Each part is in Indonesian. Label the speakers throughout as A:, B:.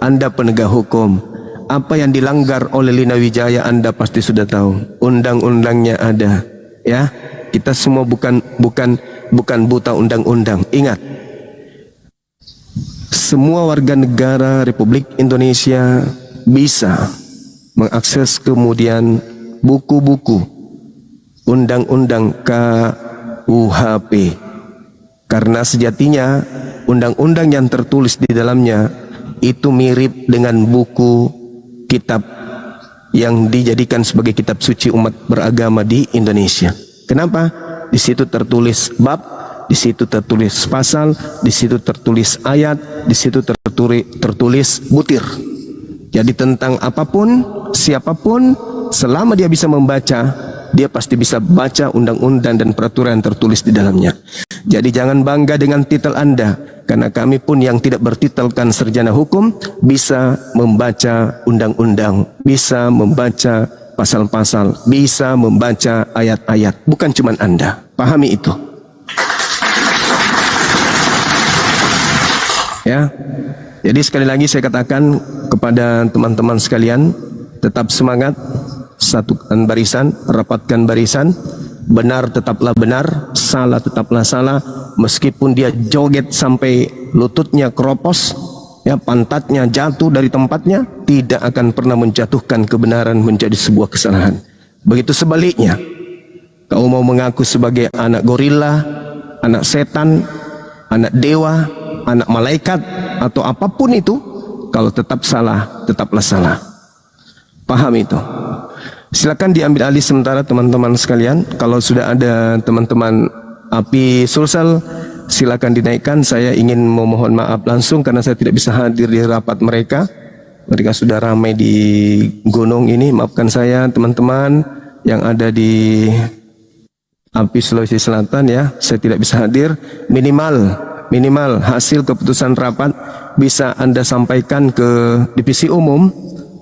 A: Anda penegak hukum. Apa yang dilanggar oleh Lina Wijaya Anda pasti sudah tahu. Undang-undangnya ada, ya. Kita semua bukan buta undang-undang. Ingat, semua warga negara Republik Indonesia bisa mengakses kemudian buku-buku undang-undang KUHP, karena sejatinya undang-undang yang tertulis di dalamnya itu mirip dengan buku kitab yang dijadikan sebagai kitab suci umat beragama di Indonesia. Kenapa? Di situ tertulis bab, di situ tertulis pasal, di situ tertulis ayat, di situ tertulis butir. Jadi tentang apapun, siapapun, selama dia bisa membaca, dia pasti bisa baca undang-undang dan peraturan yang tertulis di dalamnya. Jadi jangan bangga dengan titel Anda, karena kami pun yang tidak bertitelkan sarjana hukum bisa membaca undang-undang, bisa membaca pasal-pasal, bisa membaca ayat-ayat. Bukan cuma Anda. Pahami itu. Ya. Jadi sekali lagi saya katakan kepada teman-teman sekalian, tetap semangat, satukan barisan, rapatkan barisan. Benar tetaplah benar, salah tetaplah salah. Meskipun dia joget sampai lututnya keropos, ya, pantatnya jatuh dari tempatnya, tidak akan pernah menjatuhkan kebenaran menjadi sebuah kesalahan. Begitu sebaliknya, kau mau mengaku sebagai anak gorila, anak setan, anak dewa, anak malaikat, atau apapun itu, kalau tetap salah, tetaplah salah. Paham itu. Silakan diambil alih sementara teman-teman sekalian. Kalau sudah ada teman-teman api Sulsel, silakan dinaikkan. Saya ingin memohon maaf langsung karena saya tidak bisa hadir di rapat mereka. Mereka sudah ramai di gunung ini. Maafkan saya teman-teman yang ada di api Sulawesi Selatan, ya. Saya tidak bisa hadir. Minimal hasil keputusan rapat bisa Anda sampaikan ke divisi umum.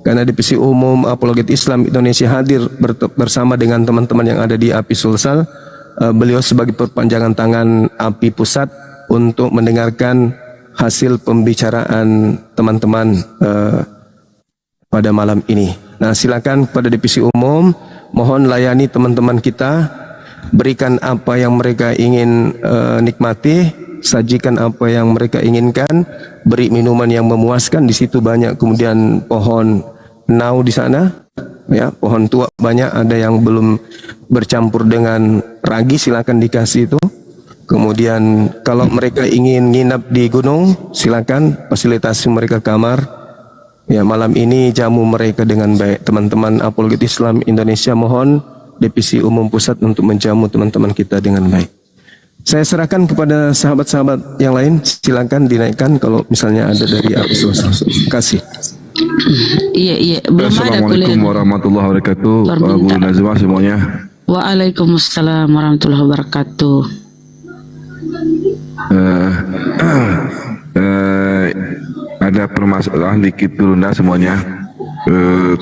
A: Karena Divisi Umum Apologet Islam Indonesia hadir bersama dengan teman-teman yang ada di API Sulsel. Beliau sebagai perpanjangan tangan API Pusat untuk mendengarkan hasil pembicaraan teman-teman pada malam ini. Nah, silakan kepada Divisi Umum, mohon layani teman-teman kita, berikan apa yang mereka ingin nikmati, sajikan apa yang mereka inginkan, beri minuman yang memuaskan. Di situ banyak kemudian pohon nau di sana, ya, pohon tua banyak, ada yang belum bercampur dengan ragi, silakan dikasih itu. Kemudian kalau mereka ingin nginap di gunung, silakan fasilitasi mereka kamar. Ya, malam ini jamu mereka dengan baik. Teman-teman Apologet Islam Indonesia mohon Divisi Umum Pusat untuk menjamu teman-teman kita dengan baik. Saya serahkan kepada sahabat-sahabat yang lain, silakan dinaikkan kalau misalnya ada dari API Sulsel. Terima kasih.
B: Iya, belum ada.
C: Assalamualaikum warahmatullahi wabarakatuh. Bu Nazma semuanya.
B: Waalaikumsalam warahmatullahi wabarakatuh.
C: Ada permasalahan dikit dulu semuanya.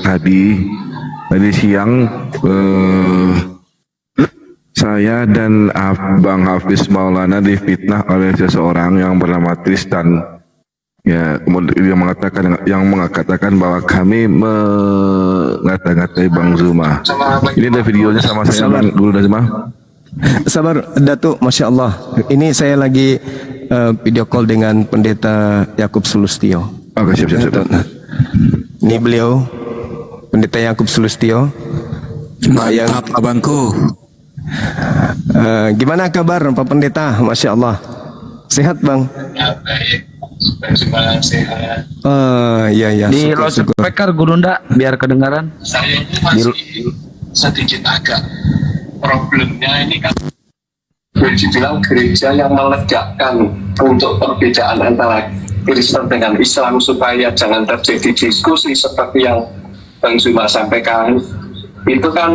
C: Tadi siang saya dan Bang Hafiz Maulana difitnah oleh seseorang yang bernama Tristan. Ya, kemudian yang mengatakan bahwa kami mengata-ngatai Bang Zuma. Ini ada videonya sama saya, Bang Guru Nazma.
A: Sabar, Datuk, Masya Allah. Ini saya lagi video call dengan Pendeta Yakub Sulustio.
C: Oke, siap.
A: Ini beliau, Pendeta Yakub Sulustio.
D: Mantap, abangku.
A: Gimana kabar Pak Pendeta? Masya Allah. Sehat, Bang?
E: Sehat.
A: Iya.
D: Di loudspeaker Gurunda biar kedengaran.
E: Saya masih sedikit agak problemnya ini kan dibilang gereja yang melegakan untuk perbedaan antara Kristen dengan Islam supaya jangan terjadi diskusi seperti yang Bang Zuma sampaikan. Itu kan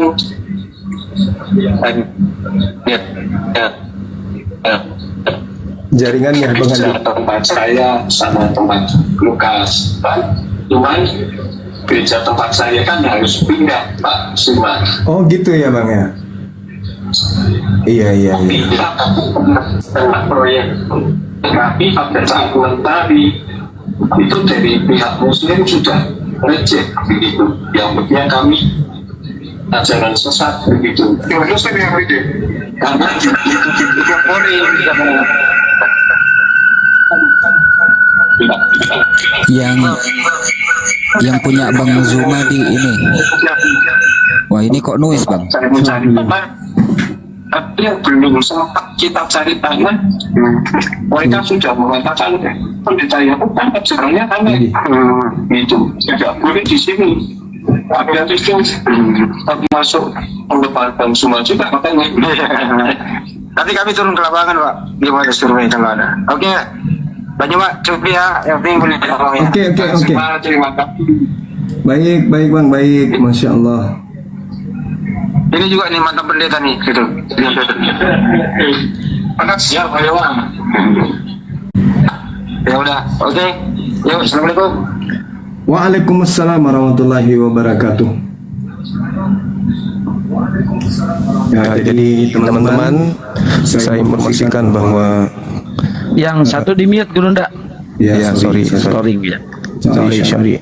A: jaringannya
E: tempat saya sama tempat Lukas, Pak. Cuman gereja tempat saya kan harus pindah, Pak Zuma.
A: Oh gitu ya, Bang, ya. Iya.
E: Proyek tapi pada saat mentari itu dari pihak muslim sudah reject begitu. Yang penting kami ajaran sesat begitu. Karena itu Polri
D: yang punya Bang Zuma di ini. Wah, ini kok noise, Bang?
E: Saya mencari tapi yang belum sempat kita cari tangan, mereka sudah mengatakan pendeta Yakub kan ajarannya aneh, itu tidak boleh di sini. Ada itu termasuk pendeta Zuma juga katanya.
F: Nanti kami turun ke lapangan, Pak. Gimana survei kalau ada? Oke, banyak Pak. Coba ya, yang penting boleh tolong ya.
A: Oke.
E: Terima kasih.
A: Baik Bang, baik. Masya Allah.
F: Ini juga nih mantan pendeta nih, gitu.
E: Siap, Pak Iwan.
F: Ya udah, oke. Yuk, assalamualaikum.
A: Waalaikumsalam warahmatullahi wabarakatuh. Ya, jadi teman-teman, saya informasikan bahwa
D: Yang satu di mute Gurunda.
A: ya, sorry.
D: Ya.
A: Sorry.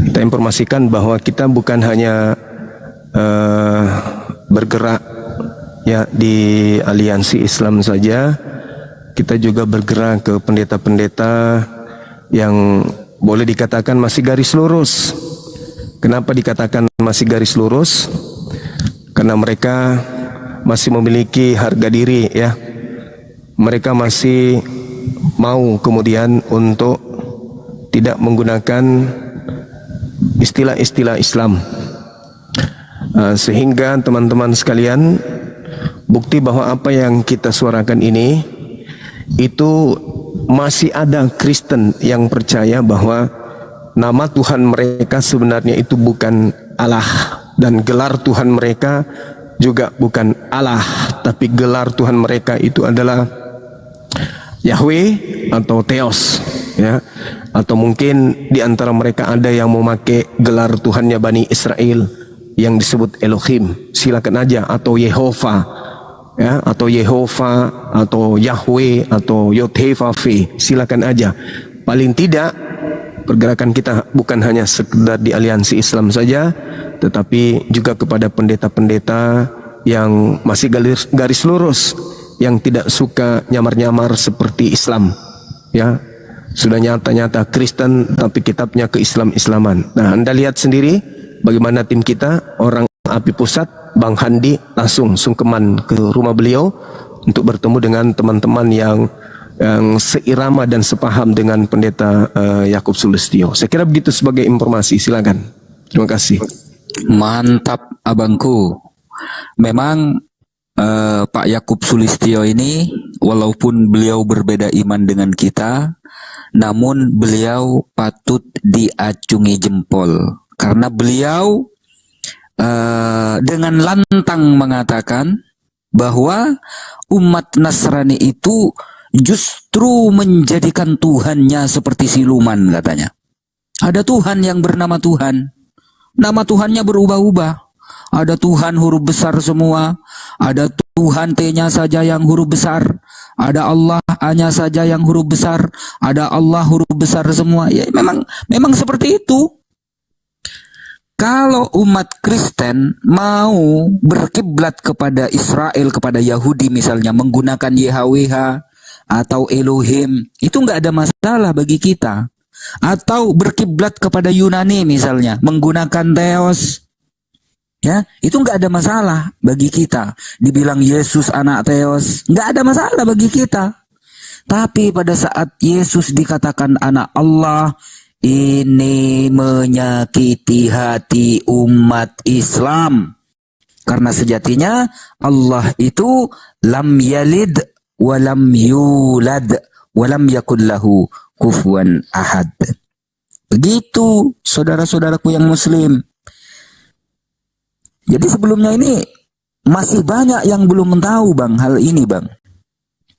A: Kita informasikan bahwa kita bukan hanya bergerak ya di aliansi Islam saja, kita juga bergerak ke pendeta-pendeta yang boleh dikatakan masih garis lurus. Kenapa dikatakan masih garis lurus? Karena mereka masih memiliki harga diri ya. Mereka masih mau kemudian untuk tidak menggunakan istilah-istilah Islam. Sehingga teman-teman sekalian, bukti bahwa apa yang kita suarakan ini itu masih ada Kristen yang percaya bahwa nama Tuhan mereka sebenarnya itu bukan Allah, dan gelar Tuhan mereka juga bukan Allah, tapi gelar Tuhan mereka itu adalah Yahweh atau Theos ya. Atau mungkin di antara mereka ada yang memakai gelar Tuhannya Bani Israel yang disebut Elohim, silakan aja, atau Yehova ya, atau Yehova atau Yahweh atau Yod-Heh-Vav-He, silakan aja. Paling tidak pergerakan kita bukan hanya sekedar di aliansi Islam saja, tetapi juga kepada pendeta-pendeta yang masih garis lurus, yang tidak suka nyamar-nyamar seperti Islam ya. Sudah nyata-nyata Kristen tapi kitabnya ke-Islam-Islaman. Nah, Anda lihat sendiri bagaimana tim kita, orang API Pusat, Bang Handi langsung sungkeman ke rumah beliau untuk bertemu dengan teman-teman yang seirama dan sepaham dengan pendeta Yakub Sulistyo. Saya kira begitu sebagai informasi, silakan. Terima kasih.
D: Mantap abangku. Memang Pak Yakub Sulistyo ini walaupun beliau berbeda iman dengan kita, namun beliau patut diacungi jempol karena beliau dengan lantang mengatakan bahwa umat Nasrani itu justru menjadikan Tuhannya seperti siluman katanya. Ada Tuhan yang bernama Tuhan. Nama Tuhannya berubah-ubah. Ada Tuhan huruf besar semua. Ada Tuhan T-nya saja yang huruf besar. Ada Allah A-nya saja yang huruf besar. Ada Allah huruf besar semua. Ya memang seperti itu. Kalau umat Kristen mau berkiblat kepada Israel, kepada Yahudi misalnya, menggunakan YHWH atau Elohim, itu nggak ada masalah bagi kita. Atau berkiblat kepada Yunani misalnya, menggunakan Theos, ya itu nggak ada masalah bagi kita. Dibilang Yesus anak Theos, nggak ada masalah bagi kita. Tapi pada saat Yesus dikatakan anak Allah, ini menyakiti hati umat Islam. Karena sejatinya Allah itu lam yalid walam yulad walam yakul lahu kufuwan ahad. Begitu saudara-saudaraku yang muslim. Jadi sebelumnya ini masih banyak yang belum tahu Bang hal ini Bang.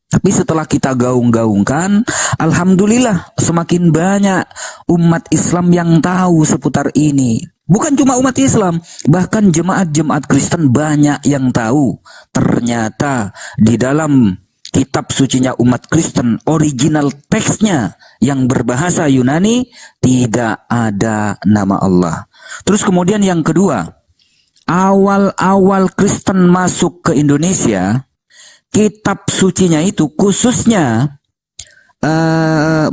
D: Tapi setelah kita gaung-gaungkan, alhamdulillah semakin banyak umat Islam yang tahu seputar ini. Bukan cuma umat Islam, bahkan jemaat-jemaat Kristen banyak yang tahu. Ternyata di dalam kitab sucinya umat Kristen, original teksnya yang berbahasa Yunani tidak ada nama Allah. Terus kemudian yang kedua, awal-awal Kristen masuk ke Indonesia, kitab sucinya itu khususnya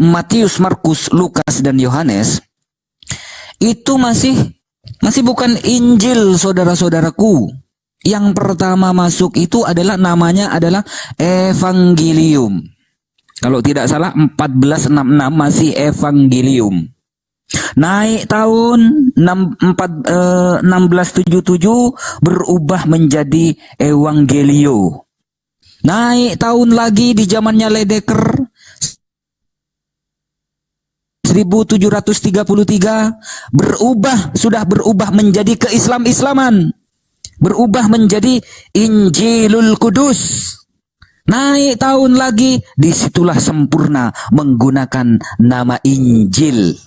D: Matius, Markus, Lukas, dan Yohanes itu masih bukan Injil, saudara-saudaraku. Yang pertama masuk itu adalah namanya adalah Evangelium. Kalau tidak salah 1466 masih Evangelium. Naik tahun 1677 berubah menjadi Evangelio. Naik tahun lagi di zamannya Ledecker 1733 sudah berubah menjadi Keislam-Islaman. Berubah menjadi Injilul Kudus. Naik tahun lagi, disitulah sempurna menggunakan nama Injil.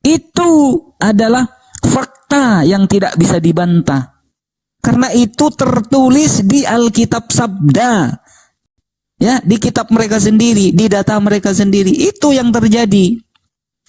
D: Itu adalah fakta yang tidak bisa dibantah. Karena itu tertulis di Alkitab Sabda. Ya, di kitab mereka sendiri, di data mereka sendiri. Itu yang terjadi.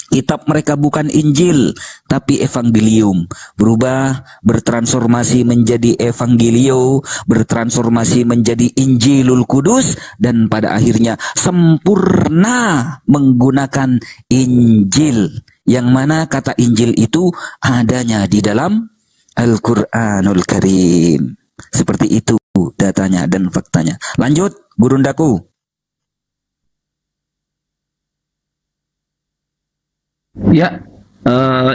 D: Kitab mereka bukan Injil, tapi Evangelium. Berubah, bertransformasi menjadi Evangelio, bertransformasi menjadi Injilul Kudus, dan pada akhirnya sempurna menggunakan Injil. Yang mana kata Injil itu adanya di dalam Al-Quranul Karim. Seperti itu datanya dan faktanya. Lanjut, Gurundaku.
G: Ya,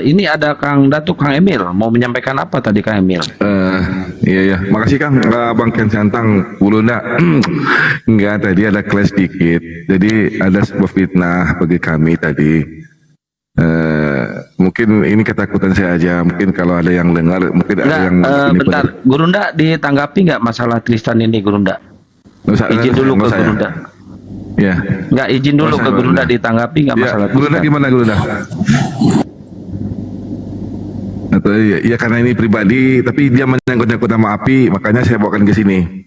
G: ini ada Kang Datuk, Kang Emil mau menyampaikan apa tadi Kang Emil?
C: Iya, makasih Kang. Bang Ken Santang, Bulunda. Enggak, tadi ada kelas dikit. Jadi ada sebuah fitnah bagi kami tadi. Mungkin ini ketakutan saya aja. Mungkin kalau ada yang dengar, mungkin ada yang
G: bentar, Gurunda ditanggapi nggak masalah Tristan ini, Gurunda? Izin dulu ke Gurunda.
C: Ya.
G: Nggak, izin dulu ke Gurunda ditanggapi nggak masalah
C: ya, Gurunda gimana Gurunda? Atau ya karena ini pribadi, tapi dia menyangkut-nyangkut nama api, makanya saya bawakan ke sini.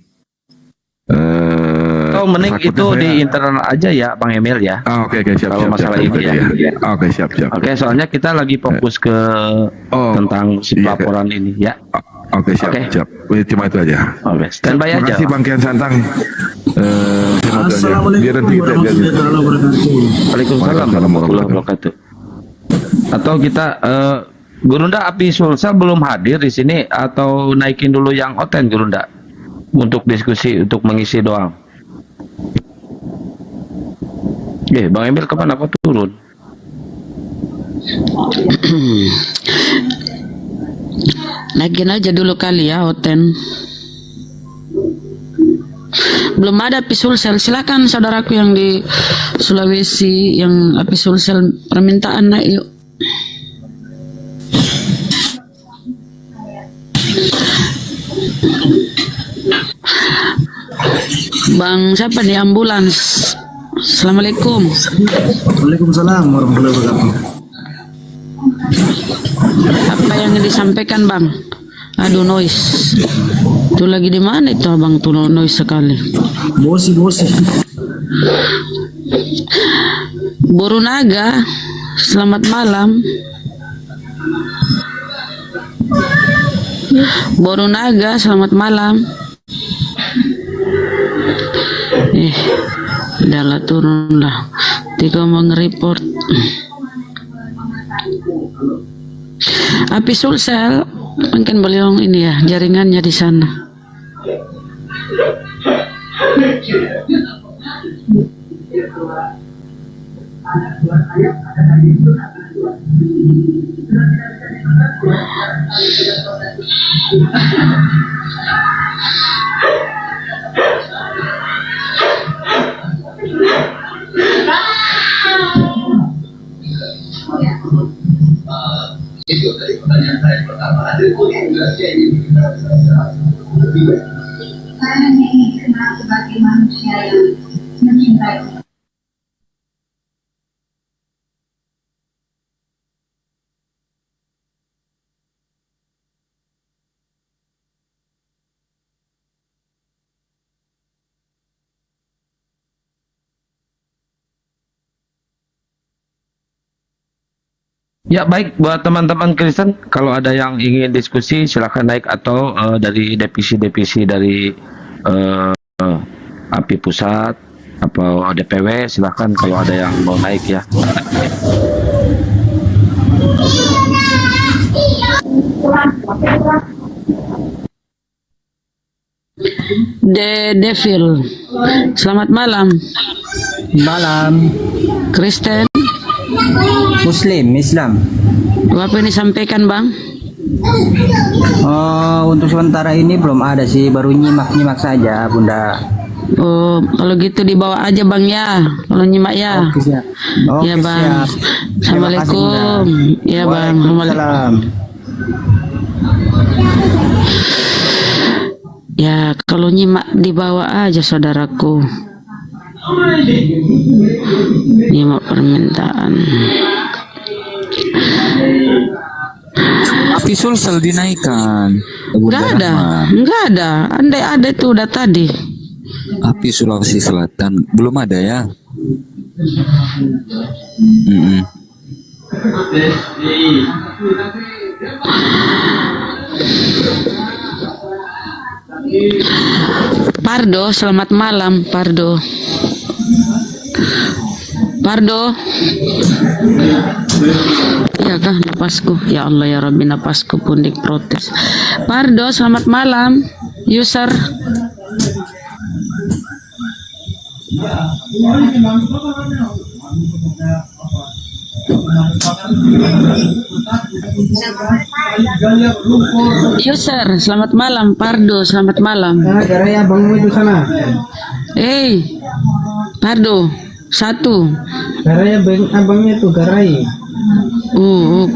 G: Kau mending itu
C: saya...
G: di internal aja ya, Bang Emil ya.
C: Oke, siap.
G: Kalau masalah ini ya.
C: Oke, siap.
G: Oke, soalnya kita lagi fokus ke tentang si pelaporan ini ya.
C: Oke, siap. Cuma itu aja.
G: Oke, standby aja.
C: Terima kasih Bang Kian Santang.
H: Assalamualaikum warahmatullahi wabarakatuh.
G: Waalaikumsalam warahmatullahi wabarakatuh. Atau kita Gurunda Api Sulsel belum hadir di sini, atau naikin dulu yang Oten Gurunda untuk diskusi, untuk mengisi doang. Bang Emil kemana, kok turun?
B: Naikin aja dulu kali ya, Oten. Belum ada Api Sulsel. Silakan saudaraku yang di Sulawesi, yang Api Sulsel permintaan naik yuk. Bang siapa nih, ambulans? Assalamualaikum.
H: Waalaikumsalam warahmatullahi wabarakatuh.
B: Apa yang disampaikan Bang? Aduh, noise. Itu lagi di mana itu Abang tuh, noise sekali.
H: Bosi.
B: Borunaga, selamat malam. Borunaga, selamat malam. Udahlah, turunlah. Tiga mau nge-report. Api Sulsel, mungkin beliau ini ya, jaringannya di sana.
I: Itu dari pertanyaan saya pertama, ada komunikasi ini. Saya ingin dikenal sebagai manusia yang mencintai.
G: Ya baik, buat teman-teman Kristen, kalau ada yang ingin diskusi silakan naik, atau dari divisi-divisi dari API Pusat atau DPW silakan kalau ada yang mau naik ya.
B: The Devil. Selamat malam.
J: Malam.
B: Kristen.
J: Muslim, Islam.
B: Apa yang disampaikan, Bang?
J: Oh, untuk sementara ini belum ada sih, baru nyimak-nyimak saja, Bunda.
B: Oh, kalau gitu dibawa aja, Bang ya. Kalau nyimak ya.
J: Oke, siap. Oke,
B: Ya, Bang.
J: siap. Terima kasih,
B: Assalamualaikum.
J: Bunda.
B: Ya, Bang.
J: Waalaikumsalam.
B: Ya, kalau nyimak dibawa aja, saudaraku. Nyimak permintaan.
D: Api Sulsel dinaikkan.
B: Enggak ada. Andai ada itu udah tadi.
D: Api Sulawesi Selatan belum ada ya.
B: Pardo, selamat malam, Pardo. Pardo. Iya kah napasku? Ya Allah ya Rabbi, napasku pun diprotes. Pardo, selamat malam. User. User, selamat malam. Pardo, selamat malam.
J: Garai abangmu itu sana.
B: Pardo, satu.
J: Garai abangnya itu garai.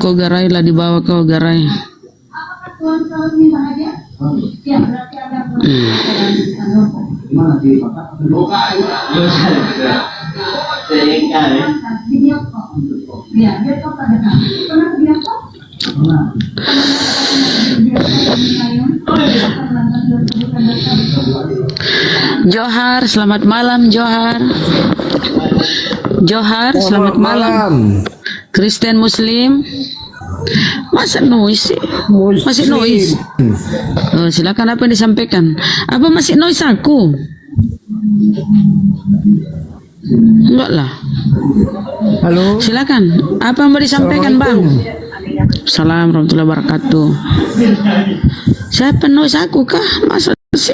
B: Kau garai lah, dibawa kau garai. Johar, selamat malam Johar. Johar, selamat malam. Kristen Muslim. Masa noise sih? Masih noise. Silakan, apa yang disampaikan? Apa masih noise aku? Enggak lah.
J: Halo.
B: Silakan. Apa yang mau disampaikan, Bang? Assalamualaikum warahmatullahi wabarakatuh. Siapa noise aku kah? Masa sih?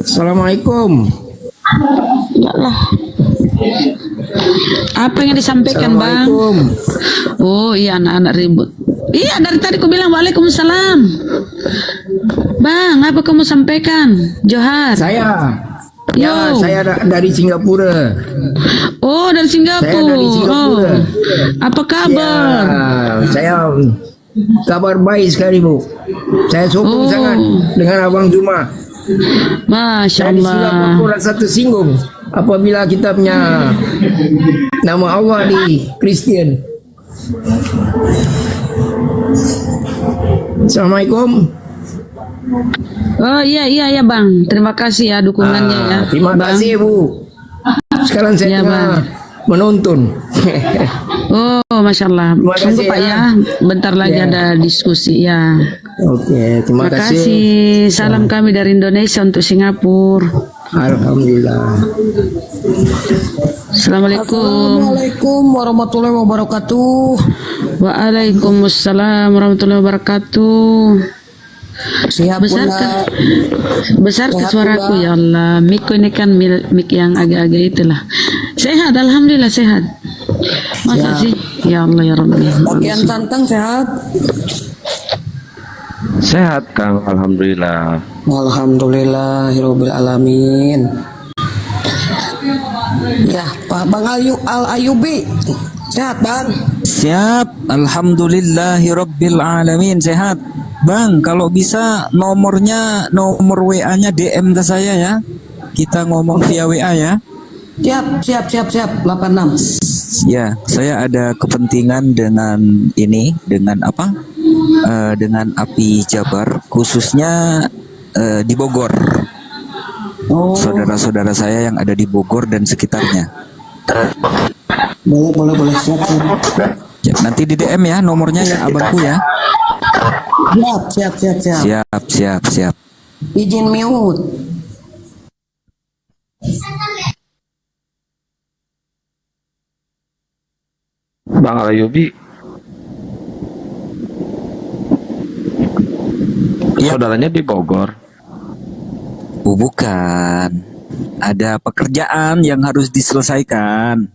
J: Assalamualaikum.
B: Enggak lah. Apa yang disampaikan, Bang? Oh iya, anak-anak ribut. Iya, dari tadi aku bilang waalaikumsalam. Bang, apa kamu sampaikan? Johar.
J: Saya dari Singapura.
B: Oh, dari Singapura.
J: Saya dari Singapura.
B: Apa kabar?
J: Ya, saya kabar baik sekali, Bu. Saya sokong sangat dengan Abang Juma.
B: Masya
J: Saya di Singapura
B: Allah.
J: rasa tersinggung apabila kita punya nama Allah di Kristen. Assalamualaikum.
B: Oh iya Bang. Terima kasih ya dukungannya ya.
J: Terima
B: Bang.
J: kasih, Bu. Sekarang saya
B: Ya,
J: tengah
B: Bang.
J: menonton.
B: Oh, Masya Allah.
J: Terima
B: Tunggu
J: kasih,
B: Pak
J: ya.
B: ya. Bentar lagi
J: Ya.
B: ada diskusi ya.
J: Oke, terima
B: Terima
J: kasih.
B: kasih. Salam kami dari Indonesia untuk Singapura.
J: Alhamdulillah.
B: Assalamualaikum.
K: Assalamualaikum warahmatullahi wabarakatuh.
B: Waalaikumsalam warahmatullahi wabarakatuh.
K: Siap
B: Besar ke
K: Sehat,
B: suaraku
K: Bunda.
B: ya Allah. Mikku ini kan mic yang agak-agak itulah. Sehat, alhamdulillah sehat. Masa
K: Siap.
B: sih? Ya Allah ya Rabbi.
K: Bagian Tantang sehat.
G: Sehat Kang, alhamdulillah.
K: Alhamdulillahirabbil alamin. Ya, Pak Bang Al Ayubi. Sehat, Bang.
D: Siap, alhamdulillahirabbil alamin, sehat. Bang, kalau bisa nomor WA-nya DM ke saya ya. Kita ngomong via WA ya.
K: Siap. 86.
D: Ya, saya ada kepentingan dengan ini, dengan apa? Dengan API Jabar, khususnya di Bogor.
K: Oh,
D: Saudara-saudara saya yang ada di Bogor dan sekitarnya.
K: boleh. Siap.
D: Ya. Nanti di DM ya nomornya ya abangku ya. Siap.
K: Izin mute.
G: Bang Alayubi, saudaranya di Bogor.
D: Oh, bukan. Ada pekerjaan yang harus diselesaikan.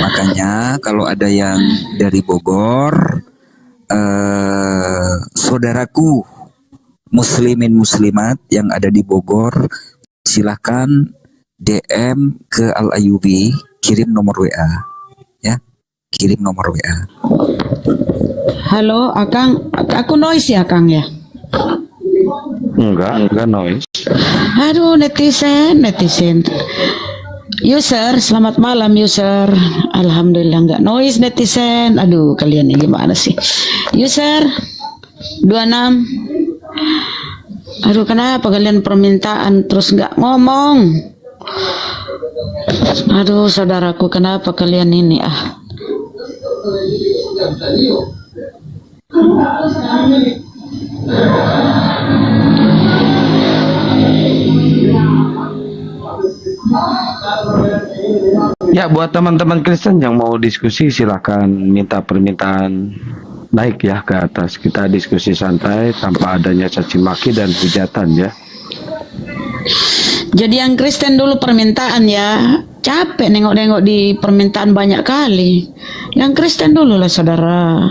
D: Makanya kalau ada yang dari Bogor, saudaraku muslimin muslimat yang ada di Bogor, silahkan DM ke Al Ayubi, kirim nomor WA ya. Kirim nomor WA.
B: Halo, Akang. Aku noise ya, Kang ya?
G: Enggak noise.
B: Aduh, netizen. User, selamat malam user. Alhamdulillah enggak noise netizen. Aduh, kalian ini gimana sih? User 26. Aduh, kenapa kalian permintaan terus enggak ngomong? Aduh, saudaraku, kenapa kalian ini
G: Ya, buat teman-teman Kristen yang mau diskusi silahkan minta permintaan naik ya ke atas. Kita diskusi santai tanpa adanya caci maki dan hujatan ya.
B: Jadi yang Kristen dulu permintaan ya. Capek nengok-nengok di permintaan banyak kali. Yang Kristen dulu lah saudara.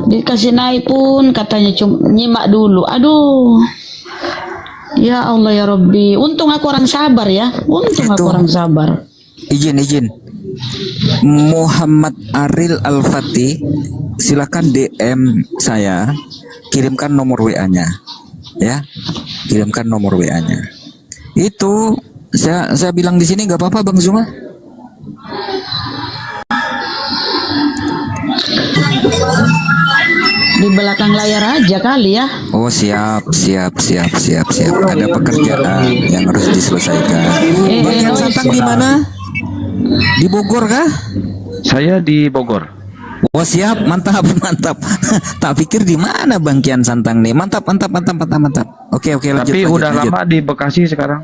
B: Dikasih naik pun katanya cuma nyimak dulu. Aduh. Ya Allah ya Rabbi. Untung aku orang sabar ya. Aku orang sabar.
D: Izin. Muhammad Aril Al-Fatih, silakan DM saya, kirimkan nomor WA-nya. Ya. Kirimkan nomor WA-nya. Itu saya bilang di sini nggak apa-apa Bang Zuma.
B: Di belakang layar aja kali ya.
D: Oh siap. Ada pekerjaan yang harus diselesaikan. Bang yang Santang di mana? Di Bogor kah?
G: Saya di Bogor.
D: Oh siap, mantap. Tak pikir di mana Bang Kian Santang nih. Mantap. Oke, lanjut.
G: Tapi udah lama di Bekasi sekarang.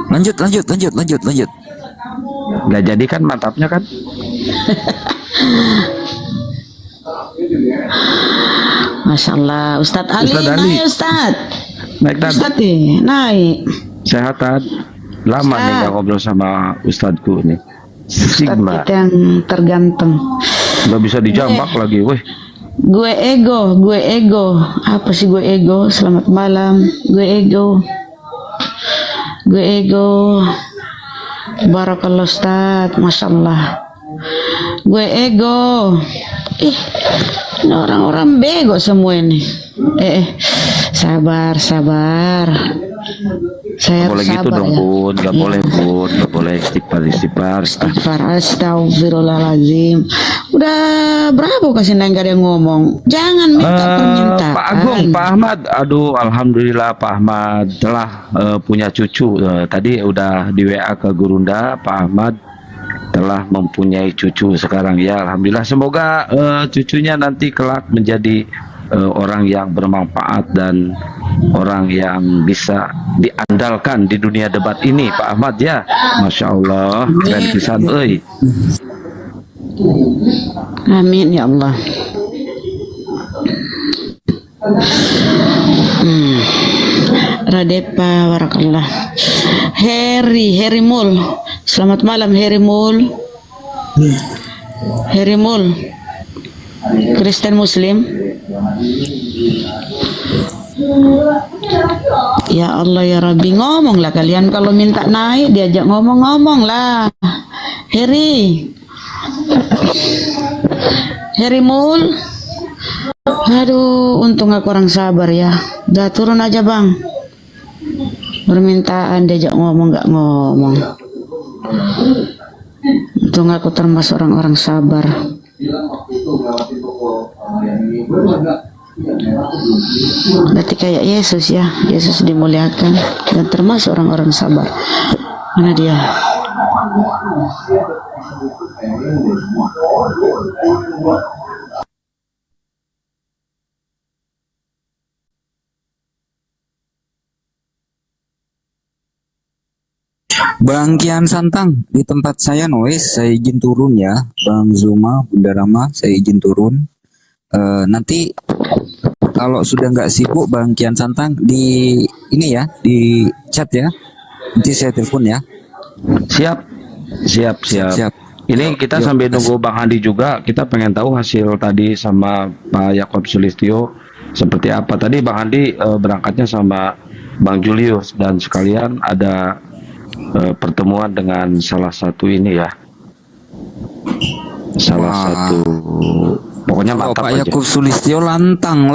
D: Lanjut.
G: Nggak jadi kan mantapnya kan?
B: Masya Allah, Ustadz Ali, naik Ustadz.
G: Naik
B: naik.
G: Sehatan. Lama nih nggak ngobrol sama Ustadzku nih.
B: Ustadz kita yang terganteng.
G: Nggak bisa dijambak lagi, weh.
B: Gue ego. Apa sih gue ego? Selamat malam. Gue ego. Barakallah Ustadz, Masya Allah. Gue ego. Ini orang-orang bego semua ini. Sabar. Saya
G: boleh gitu dong
B: ya.
G: Bun, nggak boleh istighfar.
B: Astagfirullahaladzim. Udah berapa kasih neng gak ada yang ngomong. Jangan minta permintaan.
G: Pak Agung, Pak Ahmad, aduh alhamdulillah Pak Ahmad telah punya cucu. Tadi udah di WA ke Gurunda, Pak Ahmad telah mempunyai cucu sekarang ya, alhamdulillah. Semoga cucunya nanti kelak menjadi orang yang bermanfaat dan orang yang bisa diandalkan di dunia debat ini, Pak Ahmad ya. Masya Allah, keren pisan euy.
B: Amin ya Allah. Radepa warakallah. Heri Mul. Selamat malam Heri Mul. Kristen Muslim. Ya Allah ya Rabbi, ngomonglah kalian kalau minta naik diajak ngomong lah. Heri Mul. Aduh, untung aku orang sabar ya. Udah turun aja Bang. Permintaan diajak ngomong nggak ngomong. Untung aku termasuk orang-orang sabar. Berarti kayak Yesus ya, Yesus dimuliakan dan termasuk orang-orang sabar. Mana dia?
D: Bang Kian Santang, di tempat saya noise, saya izin turun ya. Bang Zuma, Bunda Rama, saya izin turun. Nanti kalau sudah nggak sibuk Bang Kian Santang di ini ya, di chat ya. Nanti saya telepon ya.
G: Siap. Ini kita sambil nunggu Bang Handi juga, kita pengen tahu hasil tadi sama Pak Yakob Sulistyo seperti apa. Tadi Bang Handi berangkatnya sama Bang Julius dan sekalian ada pertemuan dengan salah satu ini ya, satu pokoknya mantap
D: Pak
G: aja.
D: Yakob Sulistyo lantang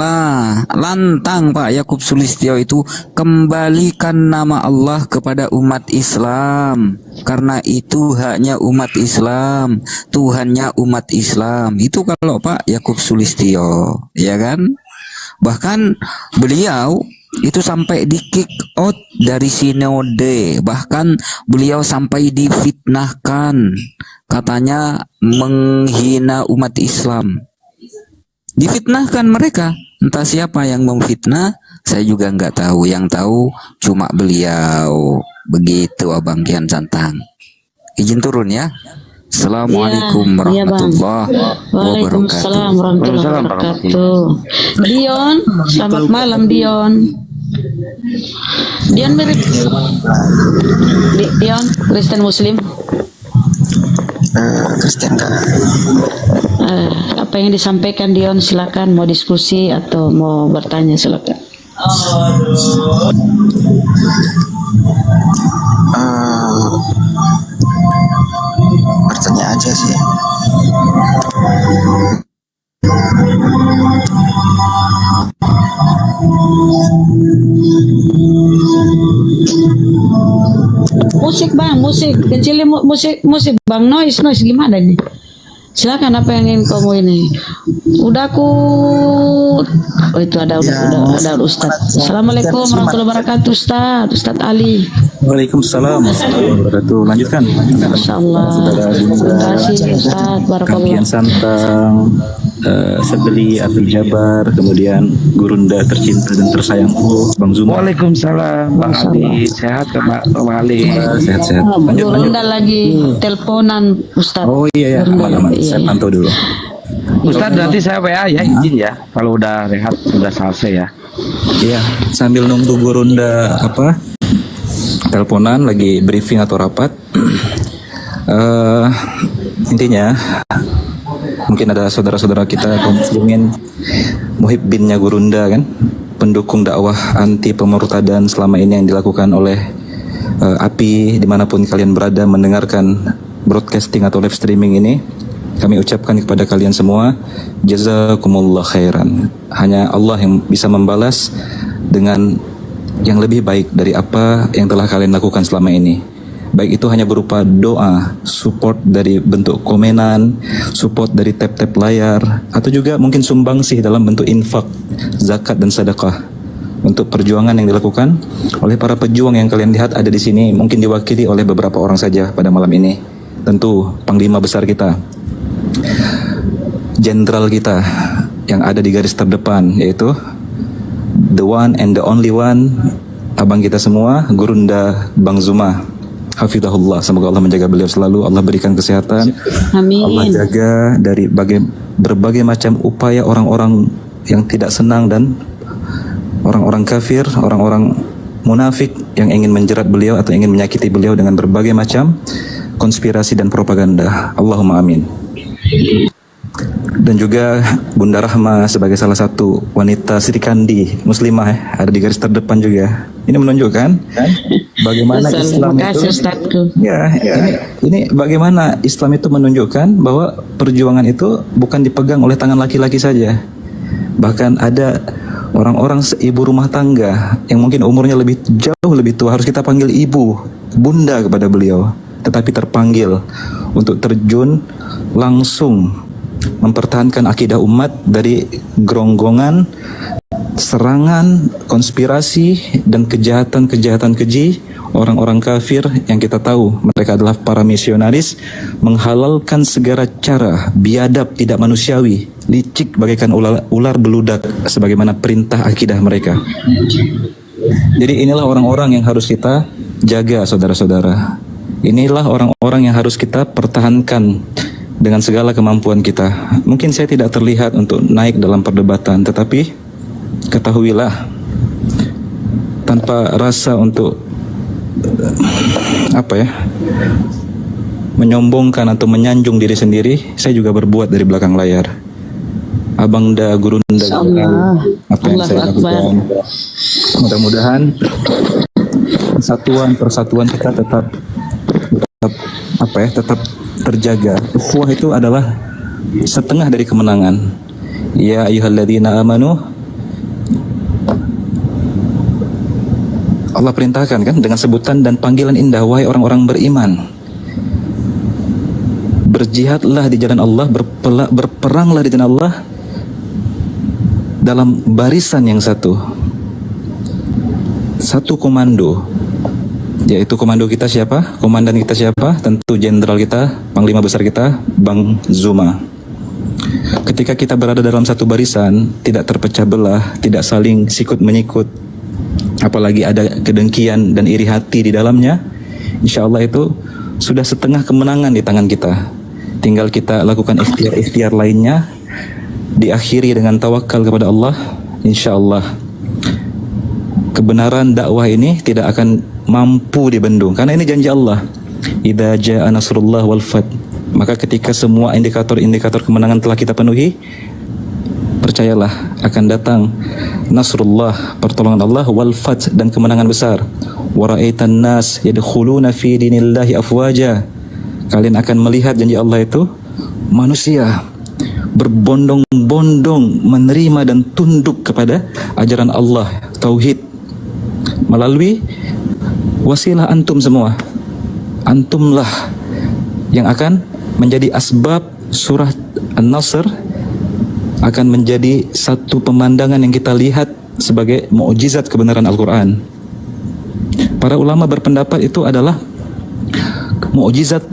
D: Pak Yakob Sulistyo itu kembalikan nama Allah kepada umat Islam, karena itu haknya umat Islam, Tuhannya umat Islam. Itu kalau Pak Yakob Sulistyo, ya kan? Bahkan beliau itu sampai di kick out dari sinode, bahkan beliau sampai difitnahkan, katanya menghina umat Islam. Difitnahkan mereka, entah siapa yang memfitnah, saya juga nggak tahu. Yang tahu cuma beliau. Begitu Abang Kian Santang. Izin turun ya. Assalamualaikum warahmatullahi wabarakatuh.
B: Waalaikumsalam warahmatullahi wabarakatuh. Dion, selamat malam Dion. Dion mirip Dion Kristen Muslim.
F: Kristen Kak.
B: Apa yang disampaikan Dion, silakan, mau diskusi atau mau bertanya silakan.
F: Bertanya aja sih.
B: Musik Bang, musik kecilnya, musik Bang, noise gimana nih? Silakan, apa yang ingin kamu ini? Oh itu ada Ustaz. Assalamualaikum warahmatullahi wabarakatuh Ustaz Ali.
H: Waalaikumsalam warahmatullahi wabarakatuh. Lanjutkan.
B: Insyaallah. Terima kasih Ustaz. Barakallah.
H: Kian Santang, Sebeli Abdul Jabar, kemudian Gurunda tercinta dan tersayangku Bang Zuma.
G: Waalaikumsalam Bang Ali, sehat Bang Ali.
H: Sehat-sehat.
B: Gurunda lagi teleponan Ustaz.
H: Oh iya, aman-aman. Saya pantau dulu.
G: Ustaz, nanti saya WA ya, izin ya. Kalau udah rehat, udah selesai ya.
H: Iya, sambil nunggu Gurunda teleponan lagi briefing atau rapat. Intinya mungkin ada saudara-saudara kita kaum muslimin muhibbinnya Gurunda kan, pendukung dakwah anti pemurtadan selama ini yang dilakukan oleh API dimanapun kalian berada mendengarkan broadcasting atau live streaming ini. Kami ucapkan kepada kalian semua, jazakumullah khairan. Hanya Allah yang bisa membalas dengan yang lebih baik dari apa yang telah kalian lakukan selama ini. Baik itu hanya berupa doa, support dari bentuk komenan, support dari tap-tap layar, atau juga mungkin sumbangsih dalam bentuk infak, zakat dan sedekah. Untuk perjuangan yang dilakukan oleh para pejuang yang kalian lihat ada di sini, mungkin diwakili oleh beberapa orang saja pada malam ini. Tentu panglima besar kita, jenderal kita yang ada di garis terdepan, yaitu the one and the only one, abang kita semua, Gurunda Bang Zuma. Hafidhahullah, semoga Allah menjaga beliau selalu, Allah berikan kesehatan.
B: Amin.
H: Allah jaga dari berbagai macam upaya orang-orang yang tidak senang dan orang-orang kafir, orang-orang munafik yang ingin menjerat beliau atau ingin menyakiti beliau dengan berbagai macam konspirasi dan propaganda. Allahumma amin. Dan juga Bunda Rahma sebagai salah satu wanita Sri Kandi muslimah ada di garis terdepan juga. Ini menunjukkan bagaimana Islam itu, ini bagaimana Islam itu menunjukkan bahwa perjuangan itu bukan dipegang oleh tangan laki-laki saja. Bahkan ada orang-orang seibu rumah tangga yang mungkin umurnya jauh lebih tua, harus kita panggil ibu, bunda kepada beliau, tetapi terpanggil untuk terjun langsung mempertahankan akidah umat dari geronggongan, serangan, konspirasi, dan kejahatan-kejahatan keji orang-orang kafir yang kita tahu mereka adalah para misionaris, menghalalkan segala cara biadab tidak manusiawi, licik bagaikan ular beludak sebagaimana perintah akidah mereka. Jadi inilah orang-orang yang harus kita jaga, saudara-saudara. Inilah orang-orang yang harus kita pertahankan dengan segala kemampuan kita. Mungkin saya tidak terlihat untuk naik dalam perdebatan, tetapi ketahuilah, tanpa rasa untuk menyombongkan atau menyanjung diri sendiri, saya juga berbuat dari belakang layar. Abang da, guru da, apa yang saya lakukan. Mudah-mudahan persatuan kita tetap terjaga. Ukhuwah itu adalah setengah dari kemenangan. Ya ayyuhalladzina amanu, Allah perintahkan kan dengan sebutan dan panggilan indah, wahai orang-orang beriman, berjihadlah di jalan Allah, berperanglah di jalan Allah dalam barisan yang satu komando, yaitu komando kita siapa? Komandan kita siapa? Tentu jenderal kita, panglima besar kita, Bang Zuma. Ketika kita berada dalam satu barisan, tidak terpecah belah, tidak saling sikut menyikut, apalagi ada kedengkian dan iri hati di dalamnya, insya Allah itu sudah setengah kemenangan di tangan kita. Tinggal kita lakukan ikhtiar-ikhtiar lainnya, diakhiri dengan tawakal kepada Allah. Insya Allah kebenaran dakwah ini tidak akan mampu dibendung, karena ini janji Allah. Idza jaa nasrullah wal fath. Maka ketika semua indikator-indikator kemenangan telah kita penuhi, percayalah akan datang nasrullah, pertolongan Allah, wal fath, dan kemenangan besar. Wa ra'aitan nas yadkhuluna fi dinillahi afwaja. Kalian akan melihat janji Allah itu, manusia berbondong-bondong menerima dan tunduk kepada ajaran Allah, tauhid, melalui wasilah antum semua. Antumlah yang akan menjadi asbab surah An-Nasr akan menjadi satu pemandangan yang kita lihat sebagai mukjizat kebenaran Al-Quran. Para ulama berpendapat itu adalah mukjizat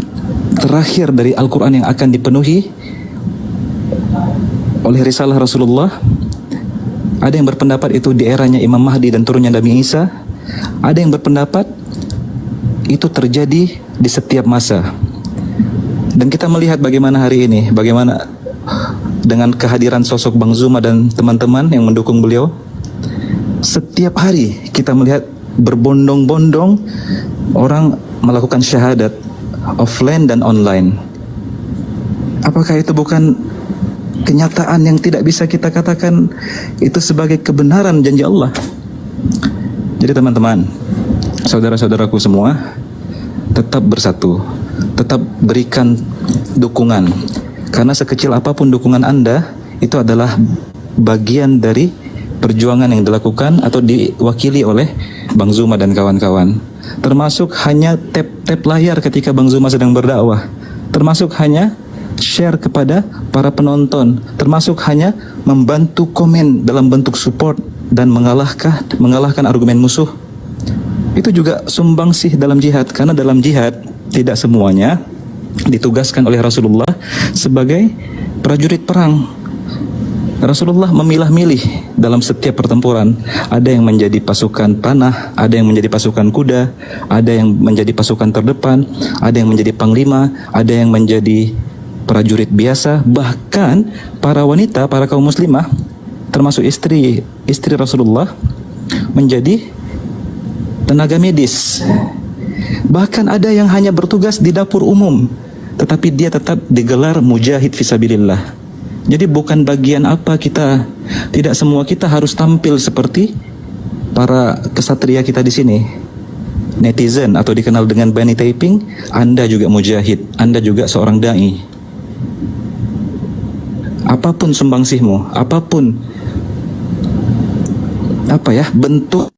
H: terakhir dari Al-Quran yang akan dipenuhi oleh risalah Rasulullah. Ada yang berpendapat itu di eranya Imam Mahdi dan turunnya Nabi Isa. Ada yang berpendapat itu terjadi di setiap masa. Dan kita melihat bagaimana hari ini, bagaimana dengan kehadiran sosok Bang Zuma dan teman-teman yang mendukung beliau, setiap hari kita melihat berbondong-bondong orang melakukan syahadat offline dan online. Apakah itu bukan kenyataan yang tidak bisa kita katakan itu sebagai kebenaran janji Allah? Jadi teman-teman, saudara-saudaraku semua, tetap bersatu, tetap berikan dukungan, karena sekecil apapun dukungan Anda, itu adalah bagian dari perjuangan yang dilakukan atau diwakili oleh Bang Zuma dan kawan-kawan. Termasuk hanya tap layar ketika Bang Zuma sedang berdakwah, termasuk hanya share kepada para penonton, termasuk hanya membantu komen dalam bentuk support dan mengalahkan argumen musuh. Itu juga sumbangsih dalam jihad, karena dalam jihad tidak semuanya ditugaskan oleh Rasulullah sebagai prajurit perang. Rasulullah memilah-milih dalam setiap pertempuran. Ada yang menjadi pasukan panah, ada yang menjadi pasukan kuda, ada yang menjadi pasukan terdepan, ada yang menjadi panglima, ada yang menjadi prajurit biasa. Bahkan para wanita, para kaum muslimah, termasuk istri Rasulullah, menjadi tenaga medis. Bahkan ada yang hanya bertugas di dapur umum, tetapi dia tetap digelar mujahid fisabilillah. Jadi bukan bagian apa kita, tidak semua kita harus tampil seperti para kesatria kita di sini. Netizen atau dikenal dengan Bani Taiping, Anda juga mujahid, Anda juga seorang dai. Apapun sumbangsihmu, apapun bentuk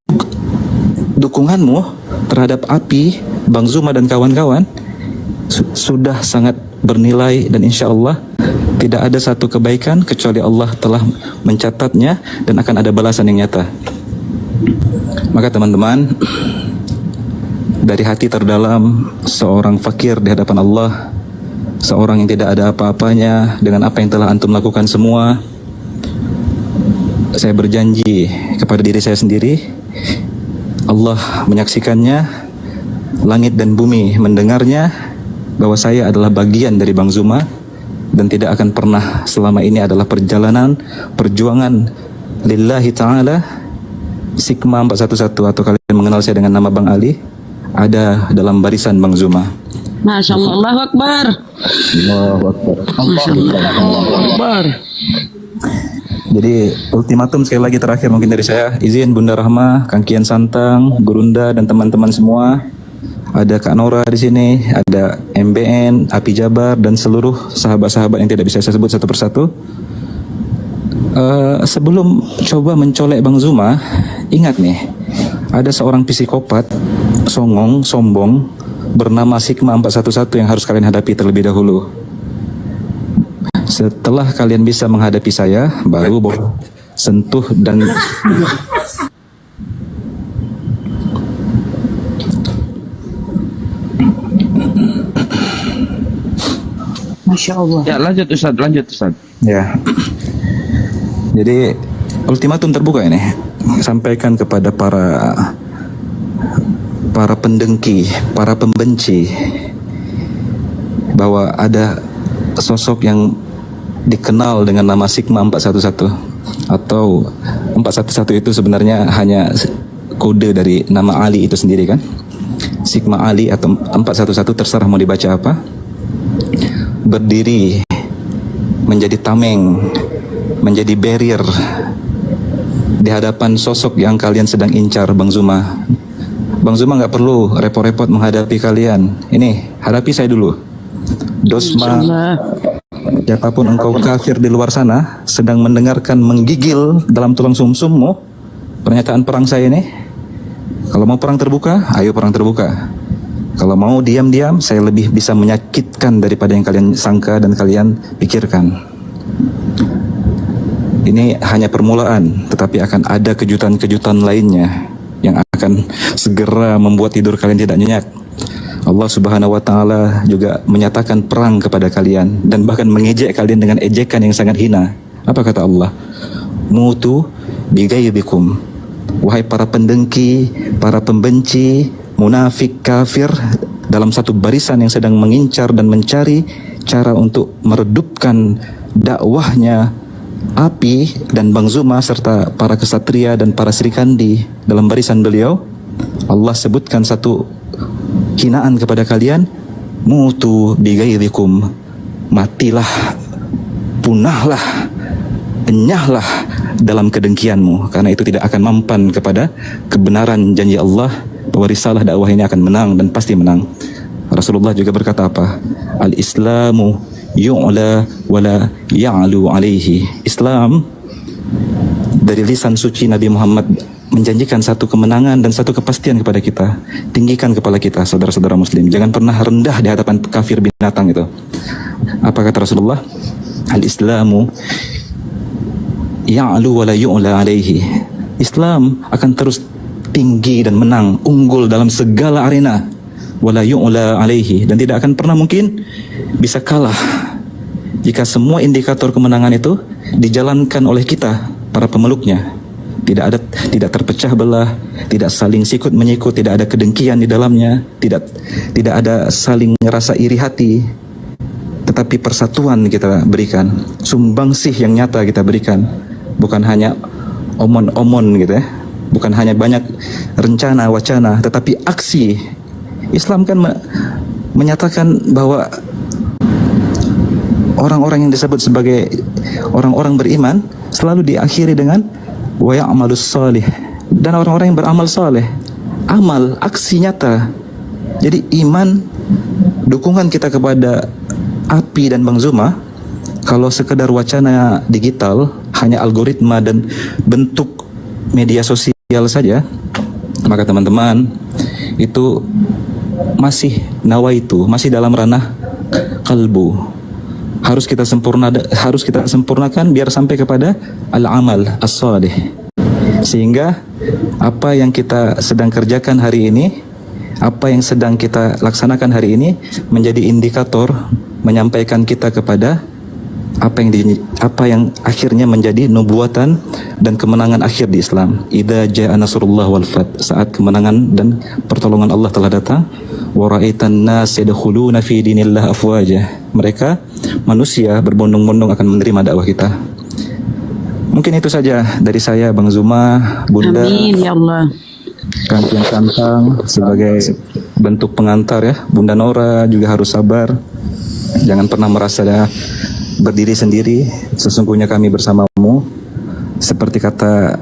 H: dukunganmu terhadap API, Bang Zuma dan kawan-kawan, sudah sangat bernilai, dan insya Allah Tidak ada satu kebaikan kecuali Allah telah mencatatnya dan akan ada balasan yang nyata. Maka teman-teman, dari hati terdalam seorang fakir di hadapan Allah, seorang yang tidak ada apa-apanya dengan apa yang telah antum lakukan semua, saya berjanji kepada diri saya sendiri, Allah menyaksikannya, langit dan bumi mendengarnya, bahwa saya adalah bagian dari Bang Zuma dan tidak akan pernah selama ini adalah perjuangan lillahi ta'ala. Sigma 411 atau kalian mengenal saya dengan nama Bang Ali ada dalam barisan Bang Zuma.
B: Masya Allah, Allahu Akbar.
H: Allahu Akbar.
B: Allahu Akbar.
H: Jadi ultimatum sekali lagi terakhir mungkin dari saya, izin Bunda Rahma, Kang Kian Santang, Gurunda dan teman-teman semua, ada Kak Nora di sini, ada MBN, Api Jabar dan seluruh sahabat-sahabat yang tidak bisa saya sebut satu persatu. Sebelum coba mencolek Bang Zuma, ingat nih, ada seorang psikopat, songong, sombong, bernama Sigma 411 yang harus kalian hadapi terlebih dahulu. Setelah kalian bisa menghadapi saya, baru sentuh dan
B: Masya Allah.
G: Ya, lanjut Ustaz.
H: ya. Jadi ultimatum terbuka ini sampaikan kepada para pendengki, para pembenci, bahwa ada sosok yang dikenal dengan nama Sigma 411 atau 411 itu sebenarnya hanya kode dari nama Ali itu sendiri kan. Sigma Ali atau 411 terserah mau dibaca apa, berdiri menjadi tameng, menjadi barrier di hadapan sosok yang kalian sedang incar, Bang Zuma. Bang Zuma nggak perlu repot-repot menghadapi kalian. Ini hadapi saya dulu. Dosma, siapapun engkau kafir di luar sana sedang mendengarkan menggigil dalam tulang sumsummu pernyataan perang saya ini. Kalau mau perang terbuka, ayo perang terbuka. Kalau mau diam-diam, saya lebih bisa menyakitkan daripada yang kalian sangka dan kalian pikirkan. Ini hanya permulaan, tetapi akan ada kejutan-kejutan lainnya yang akan segera membuat tidur kalian tidak nyenyak. Allah Subhanahu wa taala juga menyatakan perang kepada kalian dan bahkan mengejek kalian dengan ejekan yang sangat hina. Apa kata Allah? Mutu bigaibikum. Wahai para pendengki, para pembenci, munafik, kafir, dalam satu barisan yang sedang mengincar dan mencari cara untuk meredupkan dakwahnya Api dan Bang Zuma serta para kesatria dan para Srikandi dalam barisan beliau, Allah sebutkan satu hinaan kepada kalian, mutu bigairikum, matilah, punahlah, enyahlah dalam kedengkianmu, karena itu tidak akan mempan kepada kebenaran janji Allah bahwa risalah dakwah ini akan menang dan pasti menang. Rasulullah juga berkata apa? Al-Islamu yu'la wala ya'lu alaihi. Islam dari lisan suci Nabi Muhammad menjanjikan satu kemenangan dan satu kepastian kepada kita. Tinggikan kepala kita, saudara-saudara muslim. Jangan pernah rendah di hadapan kafir binatang itu. Apa kata Rasulullah? Al-Islamu ya'lu wala yu'la alaihi. Islam akan terus tinggi dan menang, unggul dalam segala arena. Wala yu'la alaihi, dan tidak akan pernah mungkin bisa kalah jika semua indikator kemenangan itu dijalankan oleh kita para pemeluknya. Tidak terpecah belah, tidak saling sikut menyikut, tidak ada kedengkian di dalamnya, tidak ada saling ngerasa iri hati, tetapi persatuan kita berikan, sumbangsih yang nyata kita berikan, bukan hanya omon-omon gitu ya, bukan hanya banyak rencana wacana, tetapi aksi. Islam kan menyatakan bahwa orang-orang yang disebut sebagai orang-orang beriman selalu diakhiri dengan wa ya'malus salih, dan orang-orang yang beramal saleh, amal, aksi nyata. Jadi iman, dukungan kita kepada Api dan Bang Zuma, kalau sekedar wacana digital, hanya algoritma dan bentuk media sosial saja, maka teman-teman itu masih nawaitu, masih dalam ranah kalbu, harus kita sempurnakan biar sampai kepada al-amal as-salih. Sehingga apa yang kita sedang kerjakan hari ini, apa yang sedang kita laksanakan hari ini menjadi indikator menyampaikan kita kepada apa yang akhirnya menjadi nubuatan dan kemenangan akhir di Islam. Idza jaa nasrullah wal fath, saat kemenangan dan pertolongan Allah telah datang. Wa ra'aitan nas yadkhuluna fi dinillah afwaja. Mereka manusia berbondong-bondong akan menerima dakwah kita. Mungkin itu saja dari saya, Bang Zuma, Bunda.
B: Amin ya Allah.
H: Kang Kian Santang sebagai bentuk pengantar ya. Bunda Nora juga harus sabar. Jangan pernah merasa berdiri sendiri, sesungguhnya kami bersamamu. Seperti kata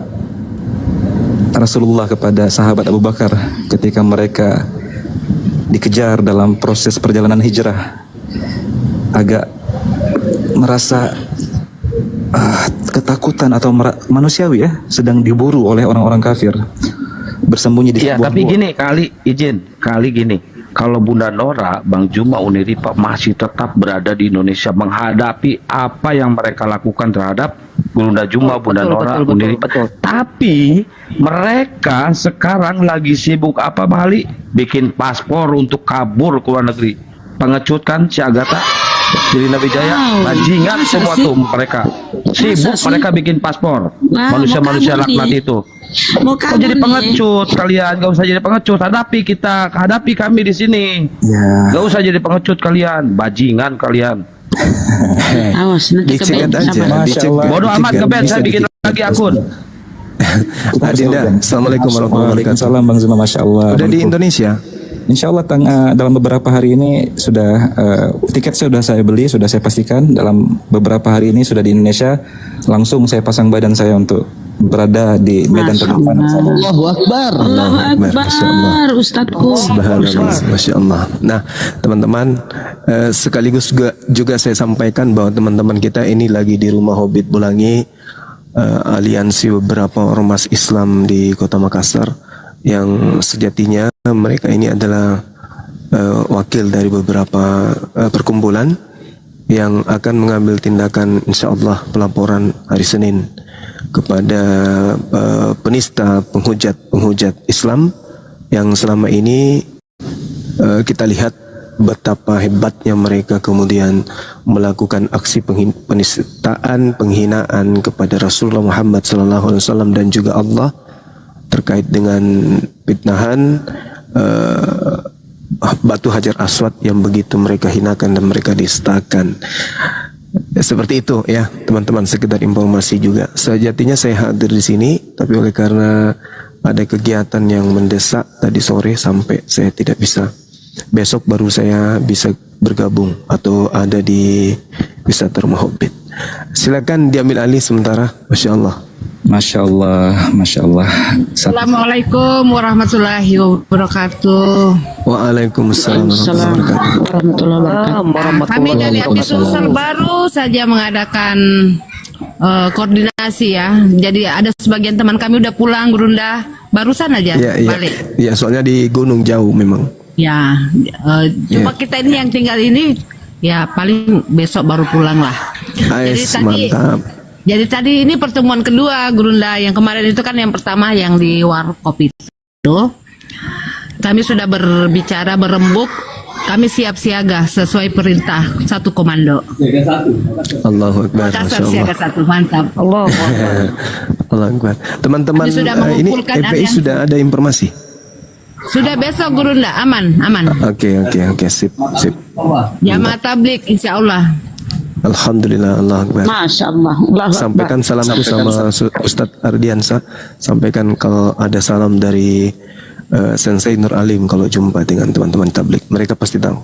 H: Rasulullah kepada sahabat Abu Bakar ketika mereka dikejar dalam proses perjalanan hijrah, agak merasa ketakutan atau manusiawi ya, sedang diburu oleh orang-orang kafir, bersembunyi di sebuah
G: tapi
H: gua.
G: gini, kalau Bunda Nora, Bang Juma, Uniripa masih tetap berada di Indonesia menghadapi apa yang mereka lakukan terhadap Bunda Juma, Bunda Nora, Uniripa. Tapi mereka sekarang lagi sibuk apa, Bang Ali? Bikin paspor untuk kabur ke luar negeri. Pengecut kan si Agatha, Sirina Wijaya, bajingan semua tuh mereka. Sibuk mereka bikin paspor. Manusia-manusia laknat itu. Kok jadi pengecut kalian? Gak usah jadi pengecut. Hadapi kami di sini.
H: Ya.
G: Gak usah jadi pengecut kalian, bajingan kalian.
B: Awas nanti
A: Dicegat aja, dicegat.
G: Bodoh amat keben, saya bikin lagi akun.
A: Adinda, Assalamualaikum warahmatullahi wabarakatuh.
H: Waalaikumsalam Bang Zuma, Masya Allah.
A: Udah di Indonesia?
H: Insya Allah dalam beberapa hari ini sudah tiket sudah saya beli, sudah saya pastikan dalam beberapa hari ini sudah di Indonesia. Langsung saya pasang badan saya untuk berada di medan peperangan.
K: Allahu Akbar.
B: Allahu Akbar, Ustadku.
A: Subhanallah, Masya Allah. Nah, teman-teman, sekaligus juga saya sampaikan bahwa teman-teman kita ini lagi di rumah Hobbit Bulangi, aliansi beberapa ormas Islam di Kota Makassar, yang sejatinya mereka ini adalah wakil dari beberapa perkumpulan yang akan mengambil tindakan insya Allah pelaporan hari Senin kepada penista penghujat Islam yang selama ini kita lihat betapa hebatnya mereka kemudian melakukan aksi penistaan, penghinaan kepada Rasulullah Muhammad SAW dan juga Allah terkait dengan fitnahan batu Hajar Aswad yang begitu mereka hinakan dan mereka distakan. Seperti itu ya teman-teman, sekedar informasi juga. Sejatinya saya hadir di sini, tapi oleh karena ada kegiatan yang mendesak tadi sore sampai saya tidak bisa. Besok baru saya bisa bergabung atau ada di wisata Rumah Hobbit. Silakan diambil alih sementara. Masya Allah.
H: Masya Allah, Masya Allah.
K: Assalamualaikum warahmatullahi wabarakatuh.
A: Waalaikumsalam warahmatullahi wabarakatuh.
K: Kami dari Api Sulsel baru saja mengadakan koordinasi ya. Jadi ada sebagian teman kami udah pulang, Gurunda, barusan aja balik.
A: Ya, soalnya di gunung jauh memang.
K: Ya, cuma kita ini yang tinggal ini ya paling besok baru pulang lah.
A: Mantap.
K: Jadi tadi ini pertemuan kedua Gurunda, yang kemarin itu kan yang pertama yang di Warkop itu. Kami sudah berbicara, berembuk, kami siap siaga sesuai perintah satu komando.
A: Allahu Akbar.
K: Makassar siaga satu, mantap.
B: Allah.
A: Allahu Akbar. Teman-teman, ini FPI sudah ada informasi.
K: Sudah besok Gurunda, aman.
A: Oke, sip.
K: Jamaah tablik insya Allah.
A: Alhamdulillah, Allah Akbar.
B: Masya Allah.
A: Sampaikan salamku sama Ustadz Ardiansa. Sampaikan kalau ada salam dari Sensei Nur Alim kalau jumpa dengan teman-teman tablik. Mereka pasti tahu.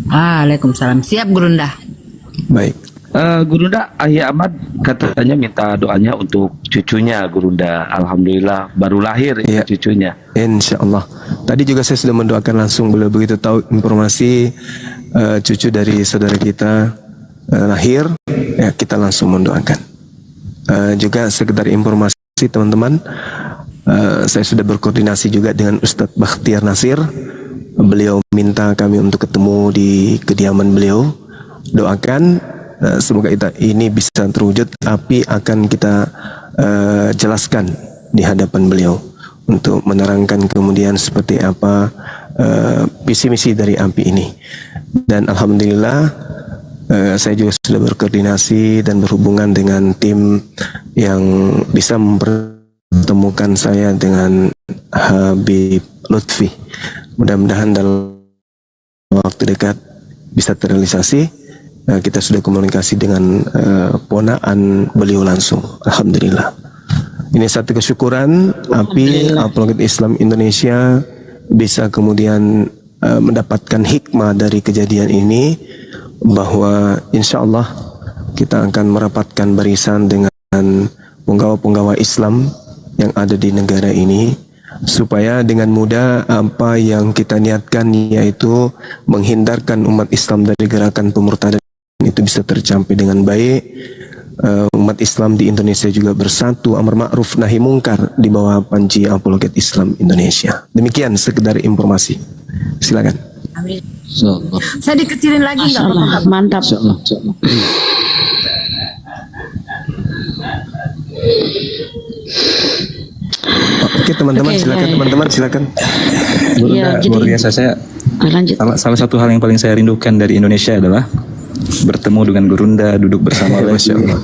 K: Waalaikumsalam. Siap Gurunda.
A: Baik.
G: Gurunda, Ayah Ahmad katanya minta doanya untuk cucunya Gurunda. Alhamdulillah baru lahir ya cucunya.
A: Insya Allah. Tadi juga saya sudah mendoakan langsung, beliau begitu tahu informasi cucu dari saudara kita lahir, ya kita langsung mendoakan. Juga sekedar informasi teman-teman, saya sudah berkoordinasi juga dengan Ustadz Bakhtiar Nasir. Beliau minta kami untuk ketemu di kediaman beliau doakan semoga ini bisa terwujud. Api akan kita jelaskan di hadapan beliau untuk menerangkan kemudian seperti apa visi misi dari api ini. Dan alhamdulillah saya juga sudah berkoordinasi dan berhubungan dengan tim yang bisa mempertemukan saya dengan Habib Lutfi. Mudah-mudahan dalam waktu dekat bisa terrealisasi. Kita sudah komunikasi dengan ponaan beliau langsung. Alhamdulillah. Ini satu kesyukuran api Apologet Islam Indonesia bisa kemudian mendapatkan hikmah dari kejadian ini, bahwa insya Allah kita akan merapatkan barisan dengan penggawa-penggawa Islam yang ada di negara ini, supaya dengan mudah apa yang kita niatkan, yaitu menghindarkan umat Islam dari gerakan pemurtadan, itu bisa tercapai dengan baik. Umat Islam di Indonesia juga bersatu, amar ma'ruf nahi mungkar di bawah panji Apologet Islam Indonesia. Demikian sekedar informasi. Silakan.
K: Amin. Saya dikecilin lagi nggak apa-apa.
B: Mantap.
A: Oke teman-teman, silakan teman-teman, silakan.
H: Luar biasa. Saya salah satu hal yang paling saya rindukan dari Indonesia adalah bertemu dengan Gurunda, duduk bersama. Masya Allah.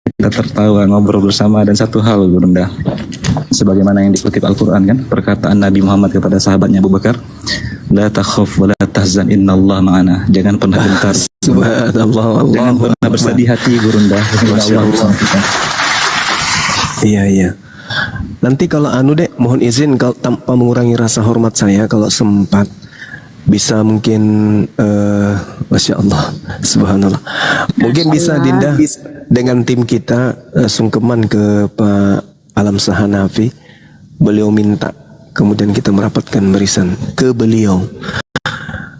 H: Kita tertawa, ngobrol bersama. Dan satu hal Gurunda, sebagaimana yang dikutip Al-Quran kan, perkataan Nabi Muhammad kepada sahabatnya Abu Bakar, la takhaf wa la tahzan innallaha ma'ana. Jangan pernah gentar, subhanallah, jangan pernah bersedih hati Gurunda.
A: Iya. Nanti kalau mohon izin kalau tanpa mengurangi rasa hormat saya, kalau sempat bisa mungkin Masya Allah, subhanallah, mungkin bisa Dinda dengan tim kita sungkeman ke Pak Alam Sahanafi, beliau minta kemudian kita merapatkan barisan ke beliau,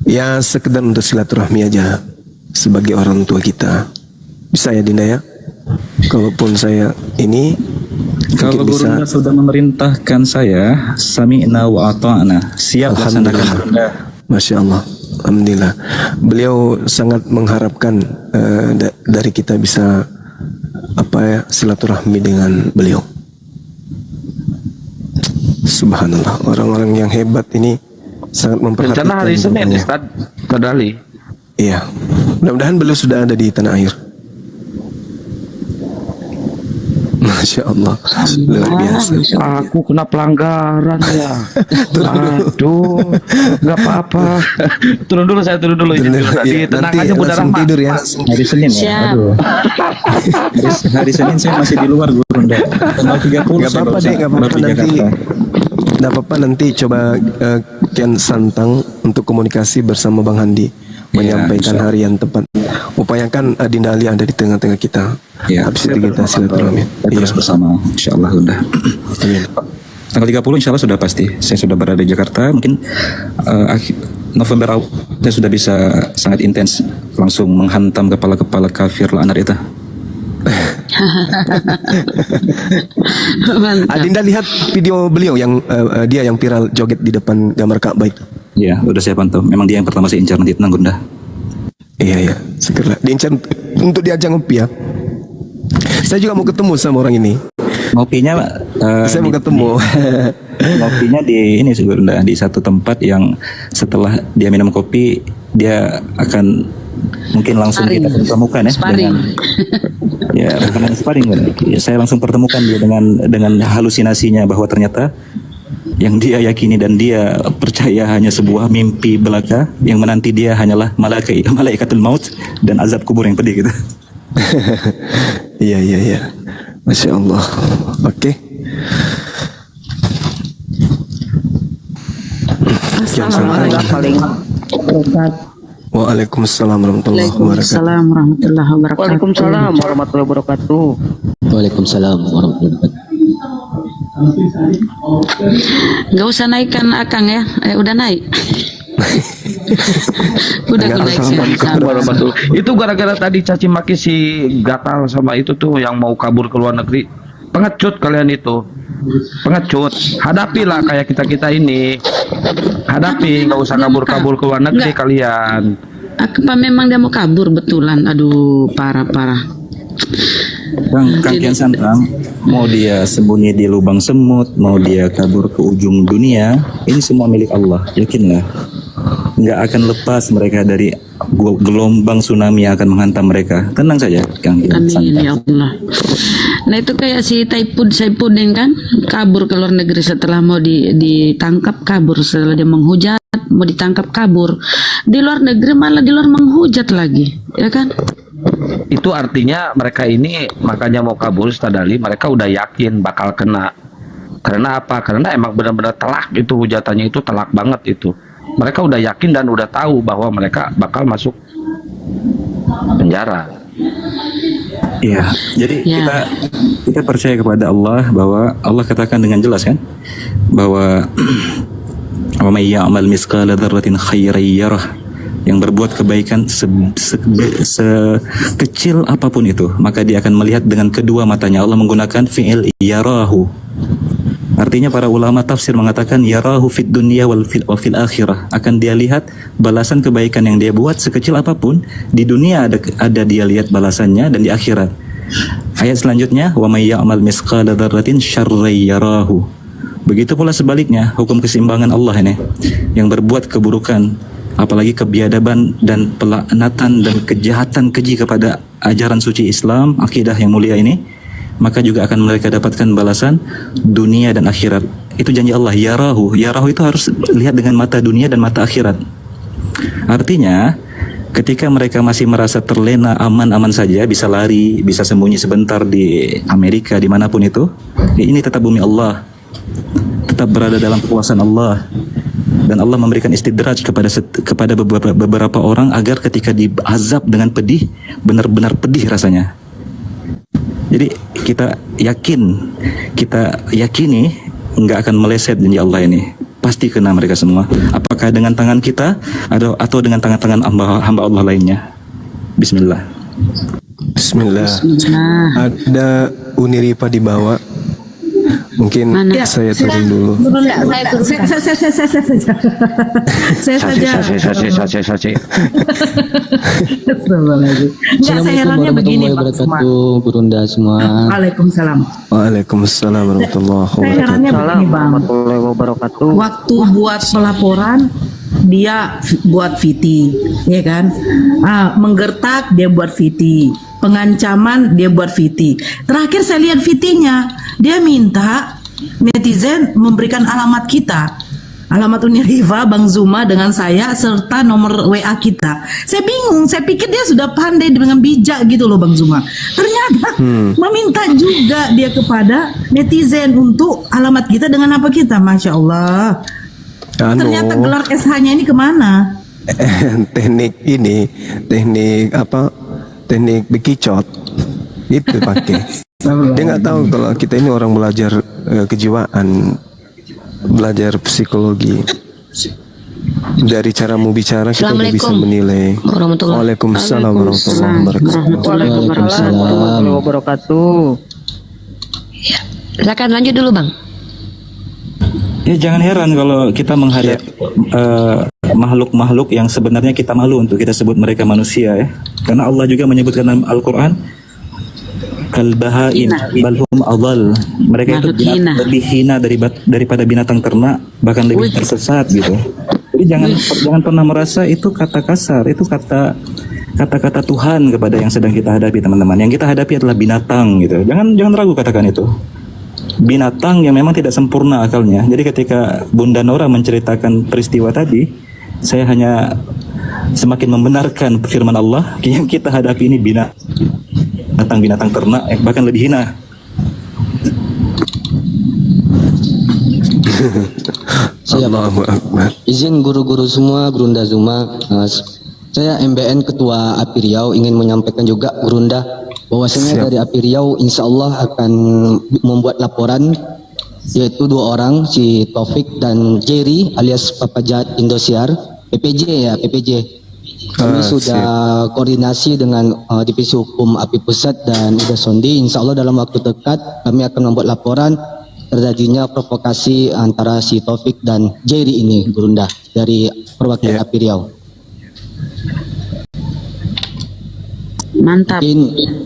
A: ya sekedar untuk silaturahmi aja sebagai orang tua kita. Bisa ya Dinda ya, kalaupun saya ini
H: kalau Gurunda sudah memerintahkan saya, sami'na wa ata'na, siap laksanakan Gurunda.
A: Masya Allah, alhamdulillah. Beliau sangat mengharapkan dari kita bisa silaturahmi dengan beliau. Subhanallah, orang-orang yang hebat ini sangat memperhatikan.
G: Rencana hari Senin, Ustaz Tadali.
A: Iya, mudah-mudahan beliau sudah ada di tanah air. Masya Allah, luar biasa.
G: Aku kena pelanggaran ya. Aduh, nggak apa-apa. Turun dulu, saya turun dulu. Tadi tenang aja Bunda Rahma.
A: Tidur ya.
H: Hari Senin ya. Aduh. Hari Senin saya masih di luar Gurunda. Tanggal 30.
A: Gak apa-apa deh, gak apa-apa nanti. Gak apa-apa nanti coba Kian Santang untuk komunikasi bersama Bang Handi, menyampaikan hari yang tepat. Upayakan Dinda Ali ada di tengah-tengah kita.
H: Ya,
A: habis itu kita silaturahmi.
H: Terus bersama, insya Allah udah. Tanggal 30 insya Allah sudah pasti. Saya sudah berada di Jakarta. Mungkin November awal saya sudah bisa sangat intens langsung menghantam kepala-kepala kafir lanar itu.
A: Adinda lihat video beliau yang dia yang viral joget di depan gambar Ka'bah itu.
H: Iya, udah saya pantau. Memang dia yang pertama saya incar, nanti tenang Gunda.
A: Iya, segera diincar untuk diajak ngopi ya. Saya juga mau ketemu sama orang ini.
H: Ngopinya
A: saya mau ketemu.
H: Ngopinya di ini sih Gunda, di satu tempat yang setelah dia minum kopi dia akan mungkin langsung kita pertemukan ya dengan ya bukan sparring kan. Ya, saya langsung pertemukan dia dengan halusinasinya bahwa ternyata yang dia yakini dan dia percaya hanya sebuah mimpi belaka, yang menanti dia hanyalah malaikatul maut dan azab kubur yang pedih gitu.
A: Iya. Masya Allah. Oke. Waalaikumsalam warahmatullahi wabarakatuh.
B: Waalaikumsalam warahmatullahi wabarakatuh.
L: Waalaikumsalam warahmatullahi wabarakatuh.
B: Nggak usah naikkan Akang ya, udah naik. Udah naik.
G: Itu gara-gara tadi caci maki si Gatal sama itu tuh yang mau kabur ke luar negeri. Pengecut kalian itu. pengecut. Hadapilah kayak kita ini. Hadapi, nggak usah kabur-kabur ke luar negeri kalian.
B: Apa memang dia mau kabur betulan? Aduh, parah.
H: Kang Kian Santang, mau dia sembunyi di lubang semut, mau dia kabur ke ujung dunia, ini semua milik Allah. Yakinlah, nggak akan lepas mereka dari gelombang tsunami yang akan menghantam mereka. Tenang saja, Kang Kian
B: Amin
H: Santang.
B: ya Allah. Nah itu kayak si Saifuddin kan kabur ke luar negeri setelah mau ditangkap, kabur setelah dia menghujat, mau ditangkap kabur di luar negeri, malah di luar menghujat lagi, ya kan?
G: Itu artinya mereka ini makanya mau kabur Stadali, mereka udah yakin bakal kena. Karena apa? Karena emang benar-benar telak itu, hujatannya itu telak banget itu. Mereka udah yakin dan udah tahu bahwa mereka bakal masuk penjara.
H: Iya, jadi kita percaya kepada Allah, bahwa Allah katakan dengan jelas kan, bahwa wa may ya'mal misqala dzarratin khairan yarah, yang berbuat kebaikan sekecil apapun itu, maka dia akan melihat dengan kedua matanya. Allah menggunakan fi'il yarahu. Artinya para ulama tafsir mengatakan yarahu fid dunya wal fil akhirah, akan dia lihat balasan kebaikan yang dia buat sekecil apapun di dunia, ada dia lihat balasannya, dan di akhirat. Ayat selanjutnya wa may ya'mal misqala dzarratin syarran yarahu. Begitu pula sebaliknya, hukum keseimbangan Allah ini, yang berbuat keburukan, apalagi kebiadaban dan pelaknatan dan kejahatan keji kepada ajaran suci Islam, akidah yang mulia ini, maka juga akan mereka dapatkan balasan dunia dan akhirat. Itu janji Allah. Yarahu itu harus lihat dengan mata dunia dan mata akhirat. Artinya ketika mereka masih merasa terlena, aman-aman saja, bisa lari, bisa sembunyi sebentar di Amerika, dimanapun itu, ini tetap bumi Allah, tetap berada dalam kekuasaan Allah. Dan Allah memberikan istidraj kepada beberapa orang agar ketika diazab dengan pedih, benar-benar pedih rasanya. Jadi kita yakini nggak akan meleset janji Allah ini. Pasti kena mereka semua. Apakah dengan tangan kita atau dengan tangan-tangan hamba Allah lainnya. Bismillah.
A: Ada Uniripa di bawah. Mungkin saya turun dulu.
K: Saya saja.
L: Assalamualaikum warahmatullahi wabarakatuh, Burunda semua.
K: Waalaikumsalam.
A: Waalaikumsalam warahmatullahi
K: Saya herannya begini Bang,
F: wabarakatuh.
K: waktu buat pelaporan dia buat VT, ya kan? Menggertak dia buat VT, pengancaman dia buat VT. Terakhir saya lihat VT-nya, dia minta netizen memberikan alamat kita, alamat Uniriva, Bang Zuma dengan saya, serta nomor WA kita. Saya bingung, saya pikir dia sudah pandai dengan bijak gitu loh Bang Zuma. Ternyata meminta juga dia kepada netizen untuk alamat kita dengan apa kita, Masya Allah. Ternyata gelar SH-nya ini kemana?
A: Teknik bekicot itu pakai. Dia nggak tahu kalau kita ini orang belajar kejiwaan, belajar psikologi. Dari cara mau bicara kita udah bisa menilai. Waalaikumsalam warahmatullahi wabarakatuh.
L: Waalaikumsalam warahmatullahi
F: wabarakatuh.
M: Silakan lanjut dulu Bang.
H: Ya jangan heran kalau kita menghadapi makhluk-makhluk yang sebenarnya kita malu untuk kita sebut mereka manusia, ya. Karena Allah juga menyebutkan dalam Al-Quran kalbahain balhum adhal. Mereka itu lebih hina daripada binatang ternak, bahkan lebih tersesat gitu. Jadi jangan pernah merasa itu kata kasar, itu kata-kata Tuhan kepada yang sedang kita hadapi, teman-teman. Yang kita hadapi adalah binatang gitu. Jangan ragu katakan itu. Binatang yang memang tidak sempurna akalnya. Jadi ketika Bunda Nora menceritakan peristiwa tadi, saya hanya semakin membenarkan firman Allah yang kita hadapi ini binatang ternak, bahkan lebih hina.
L: Siap. Izin guru-guru semua, Gurunda Zuma. Saya MBN Ketua API Riau ingin menyampaikan juga Gurunda bahwasanya dari API Riau insya Allah akan membuat laporan, yaitu 2 orang, si Taufik dan Jerry alias Papa Jahat Indosiar, PPJ. Kami sudah koordinasi dengan Divisi Hukum API Pusat dan Uda Sondi. Insya Allah dalam waktu dekat kami akan membuat laporan terjadinya provokasi antara si Taufik dan Jerry ini, Gurunda, dari perwakilan API Riau.
B: Mantap.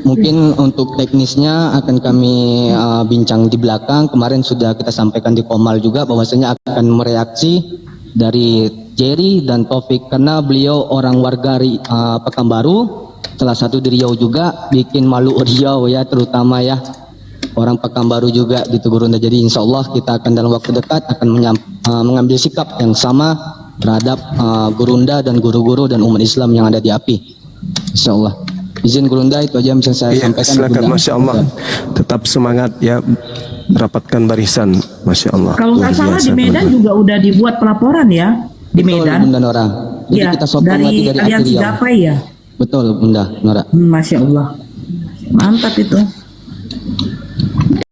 L: Mungkin untuk teknisnya akan kami bincang di belakang. Kemarin sudah kita sampaikan di Komal juga bahwasanya akan mereaksi dari Jerry dan Taufik karena beliau orang warga Pekanbaru, salah satu di Riau juga, bikin malu Riau ya, terutama ya orang Pekanbaru juga gitu Gurunda. Jadi insya Allah kita akan dalam waktu dekat akan mengambil sikap yang sama terhadap Gurunda dan guru-guru dan umat Islam yang ada di API. Insya Allah. Izin Gurunda, itu aja yang bisa saya sampaikan.
A: Silakan, Masya Allah. Tetap semangat ya, rapatkan barisan, Masya Allah.
M: Kalau nggak salah di Medan juga udah dibuat pelaporan ya, di Medan.
L: Bunda Nora. Jadi
M: Ya,
L: kita sokong lagi dari
M: Aliansi
L: API Riau.
M: Gapai ya.
L: Betul Bunda Nora.
M: Masya Allah. Mantap itu.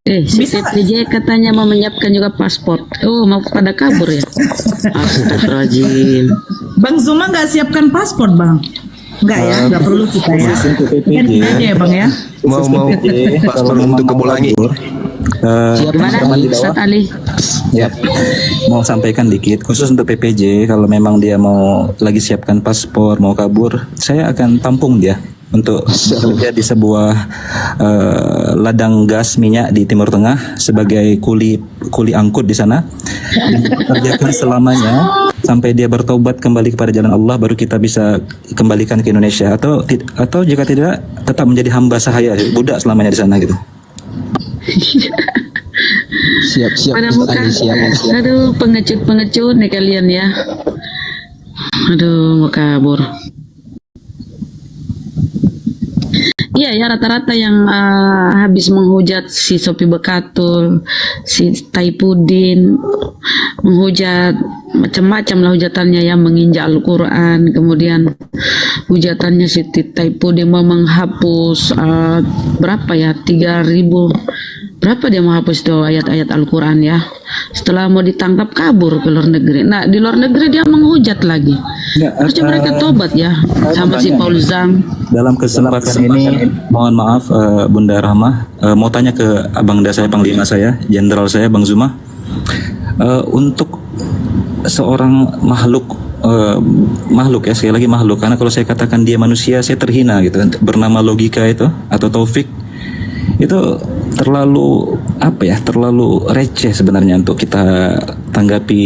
B: Si PPJ katanya mau menyiapkan juga paspor. Oh, mau pada kabur ya? Astagfirullahaladzim.
M: Bang Zuma nggak siapkan paspor Bang? Nggak ya, nggak perlu kita ya. Kan aja ya Bang ya.
A: Mau paspor untuk kebulangi.
B: Gimana Ustaz Ali?
H: Ya, mau sampaikan dikit khusus untuk PPJ, kalau memang dia mau lagi siapkan paspor mau kabur, saya akan tampung dia untuk bekerja di sebuah ladang gas minyak di Timur Tengah sebagai kuli angkut di sana, kerjakan selamanya sampai dia bertobat kembali kepada jalan Allah, baru kita bisa kembalikan ke Indonesia, atau jika tidak tetap menjadi hamba sahaya, budak selamanya di sana gitu.
L: Siap
B: Pada muka. Aduh, pengecut nih kalian ya. Aduh, mau kabur. Iya ya, rata-rata yang habis menghujat si Sopi Bekatul, si Taipudin, menghujat macam-macam lah hujatannya ya, menginjak Al-Quran, kemudian hujatannya si Taipudin mau menghapus berapa ya, 3.000 berapa dia menghapus itu ayat-ayat Al-Quran ya. Setelah mau ditangkap kabur ke luar negeri. Nah di luar negeri dia menghujat lagi. Harusnya mereka tobat ya, sama si Paul Zhang.
H: Dalam kesempatan ini mohon maaf Bunda Rahmah, mau tanya ke Abangda saya, Panglima saya, Jenderal saya Bang Zuma, untuk seorang makhluk ya, sekali lagi makhluk, karena kalau saya katakan dia manusia saya terhina gitu, bernama Logika itu atau Taufik, itu terlalu terlalu receh sebenarnya untuk kita tanggapi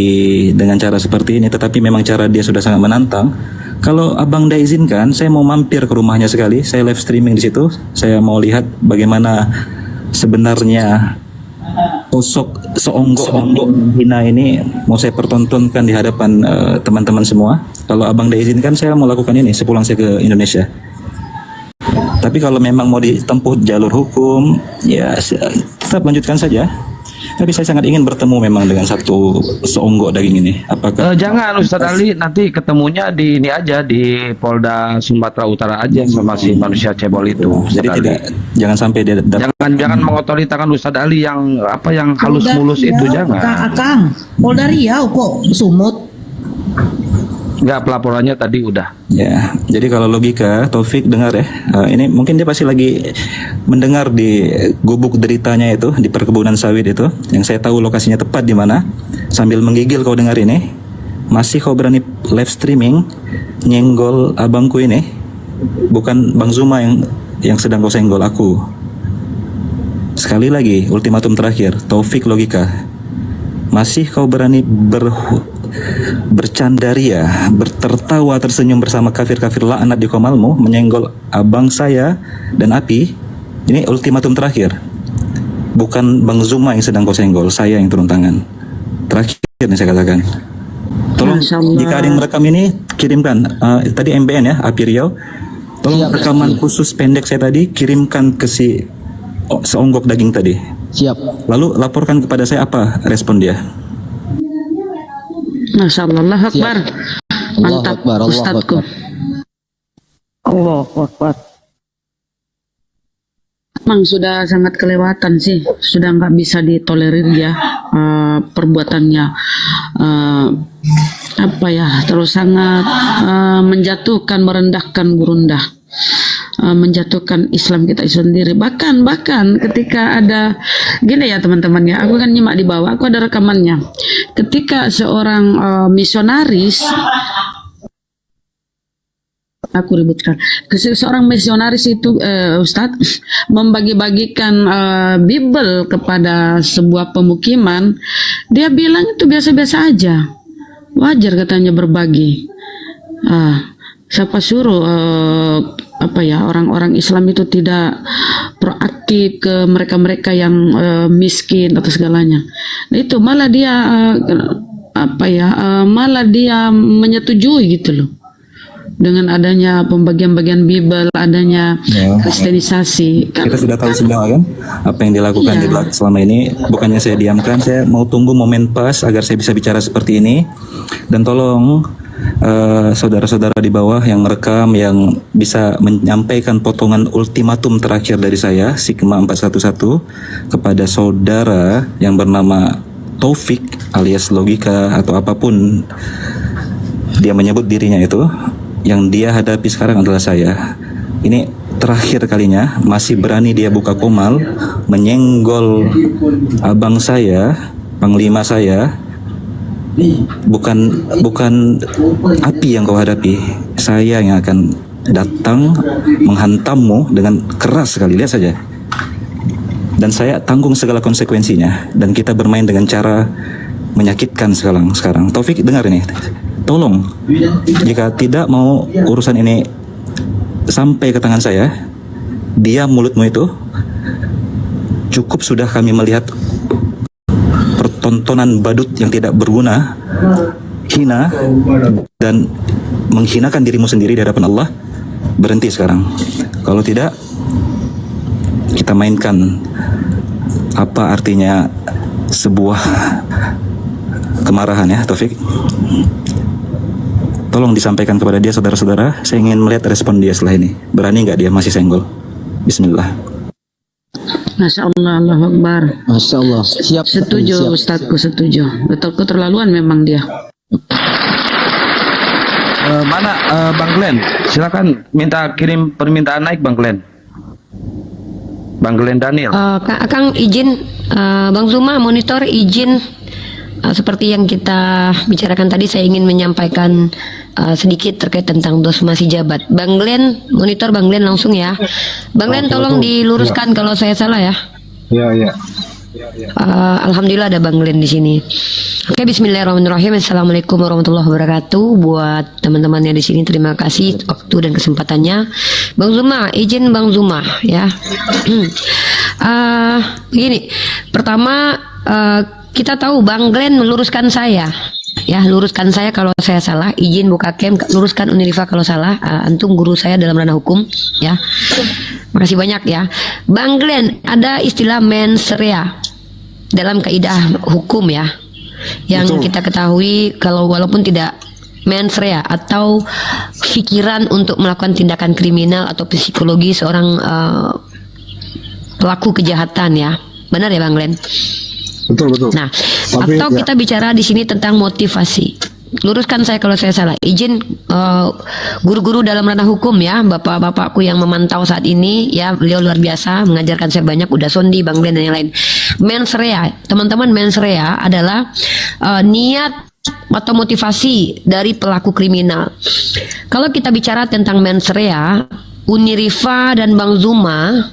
H: dengan cara seperti ini, tetapi memang cara dia sudah sangat menantang. Kalau Abang izinkan, saya mau mampir ke rumahnya sekali, saya live streaming di situ, saya mau lihat bagaimana sebenarnya sosok seonggok hina ini mau saya pertontonkan di hadapan teman-teman semua. Kalau Abang izinkan, saya mau lakukan ini sepulang saya ke Indonesia. Tapi kalau memang mau ditempuh jalur hukum, ya tetap lanjutkan saja. Tapi saya sangat ingin bertemu memang dengan satu seonggok daging ini. Apakah?
G: Jangan Ustadz Ali, nanti ketemunya di ini aja, di Polda Sumatera Utara aja sama si manusia cebol itu.
H: Jadi jangan sampai dia
G: jangan mengotoritakan Ustadz Ali yang halus mulus itu, jangan.
M: Kang, Polda Riau kok sumut.
G: Enggak, pelaporannya tadi udah.
H: Ya, jadi kalau Logika, Taufik dengar ya, ini mungkin dia pasti lagi mendengar di gubuk deritanya itu, di perkebunan sawit itu, yang saya tahu lokasinya tepat di mana. Sambil menggigil kau dengar ini, masih kau berani live streaming, nyenggol abangku ini, bukan Bang Zuma yang sedang kau senggol, aku. Sekali lagi, ultimatum terakhir, Taufik Logika, masih kau berani bercandaria, tertawa tersenyum bersama kafir-kafir laknat di Komalmu, menyenggol abang saya dan Api. Ini ultimatum terakhir. Bukan Bang Zuma yang sedang kau senggol, saya yang turun tangan. Terakhir yang saya katakan. Tolong jika ada yang merekam ini kirimkan. Tadi MBN ya, Api Riau. Tolong rekaman khusus pendek saya tadi kirimkan ke si seonggok daging tadi.
L: Siap.
H: Lalu laporkan kepada saya apa respon dia.
B: Masya Allah, Allah Akbar. Mantap Ustadku. Allah Akbar. Memang sudah sangat kelewatan sih, sudah nggak bisa ditolerir ya perbuatannya, terus sangat menjatuhkan, merendahkan Gurunda. menjatuhkan Islam kita sendiri. Bahkan ketika ada gini ya teman-teman ya, aku kan nyimak di bawah, aku ada rekamannya. Ketika seorang misionaris, aku ributkan, seorang misionaris itu Ustadz membagi-bagikan Bible kepada sebuah pemukiman, dia bilang itu biasa-biasa aja, wajar katanya berbagi. Siapa suruh orang-orang Islam itu tidak proaktif ke mereka-mereka yang miskin atau segalanya. Nah itu malah dia malah dia menyetujui gitu loh, dengan adanya pembagian-bagian Bible, adanya kristenisasi.
H: Kita sudah tahu semua kan apa yang dilakukan di belakang selama ini. Bukannya saya diamkan, saya mau tunggu momen pas agar saya bisa bicara seperti ini. Dan tolong saudara-saudara di bawah yang merekam, yang bisa menyampaikan potongan ultimatum terakhir dari saya, Sigma 411, kepada saudara yang bernama Taufik alias Logika atau apapun dia menyebut dirinya itu. Yang dia hadapi sekarang adalah saya. Ini terakhir kalinya masih berani dia buka komal menyenggol abang saya, panglima saya. Bukan api yang kau hadapi, saya yang akan datang menghantammu dengan keras sekali. Lihat saja. Dan saya tanggung segala konsekuensinya. Dan kita bermain dengan cara menyakitkan sekarang. Taufik, dengar ini. Tolong, jika tidak mau urusan ini sampai ke tangan saya, diam mulutmu itu. Cukup sudah kami melihat pertontonan badut yang tidak berguna, hina, dan menghinakan dirimu sendiri di hadapan Allah. Berhenti sekarang. Kalau tidak, kita mainkan apa artinya sebuah kemarahan ya, Taufik. Tolong disampaikan kepada dia, saudara-saudara. Saya ingin melihat respon dia setelah ini. Berani nggak dia masih senggol? Bismillah.
B: Masya Allah, Allahu Akbar.
L: Masya Allah. Siap.
B: Setuju, Ustadku, setuju. Betul, keterlaluan memang dia.
G: Mana Bang Glenn? Silakan kirim permintaan naik Bang Glenn. Bang Glenn Daniel.
N: Kang izin, Bang Zuma monitor izin. Seperti yang kita bicarakan tadi, saya ingin menyampaikan sedikit terkait tentang dosmasi jabat. Bang Glenn, monitor Bang Glenn langsung ya. Bang Glenn tolong diluruskan kalau saya salah ya.
F: Ya.
N: Alhamdulillah ada Bang Glenn di sini. Oke, bismillahirrahmanirrahim. Assalamualaikum warahmatullahi wabarakatuh. Buat teman-teman yang di sini, terima kasih waktu dan kesempatannya. Bang Zuma, izin Bang Zuma ya. Begini, pertama kita tahu Bang Glenn meluruskan saya. Ya, luruskan saya kalau saya salah. Izin buka cam, luruskan Unirifa kalau salah. Antum guru saya dalam ranah hukum, ya. Makasih banyak ya. Bang Glenn, ada istilah mens rea dalam kaidah hukum ya. Yang kita ketahui kalau walaupun tidak mens rea atau pikiran untuk melakukan tindakan kriminal atau psikologi seorang pelaku kejahatan ya. Benar ya Bang Glenn?
F: Betul.
N: Nah, atau kita bicara di sini tentang motivasi. Luruskan saya kalau saya salah. Izin guru-guru dalam ranah hukum ya, bapak-bapakku yang memantau saat ini ya, beliau luar biasa mengajarkan saya banyak. Udah Sondi, Bang Glenn dan yang lain. Mens rea, teman-teman, mens rea adalah niat atau motivasi dari pelaku kriminal. Kalau kita bicara tentang mens rea, Unirifa dan Bang Zuma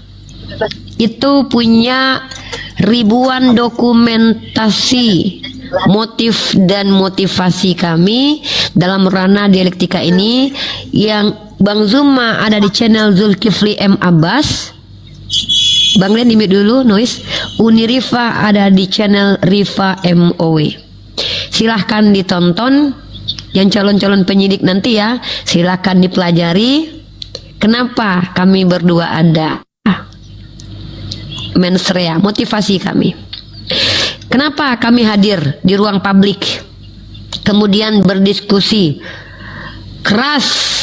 N: itu punya ribuan dokumentasi motif dan motivasi kami dalam ranah dialektika ini. Yang Bang Zuma ada di channel Zulkifli M. Abbas. Bang Glenn dimit dulu noise. Unirifa ada di channel Rifa MOW. Silahkan ditonton. Yang calon-calon penyidik nanti ya, silahkan dipelajari kenapa kami berdua ada. Mens rea, motivasi kami. Kenapa kami hadir di ruang publik, kemudian berdiskusi keras?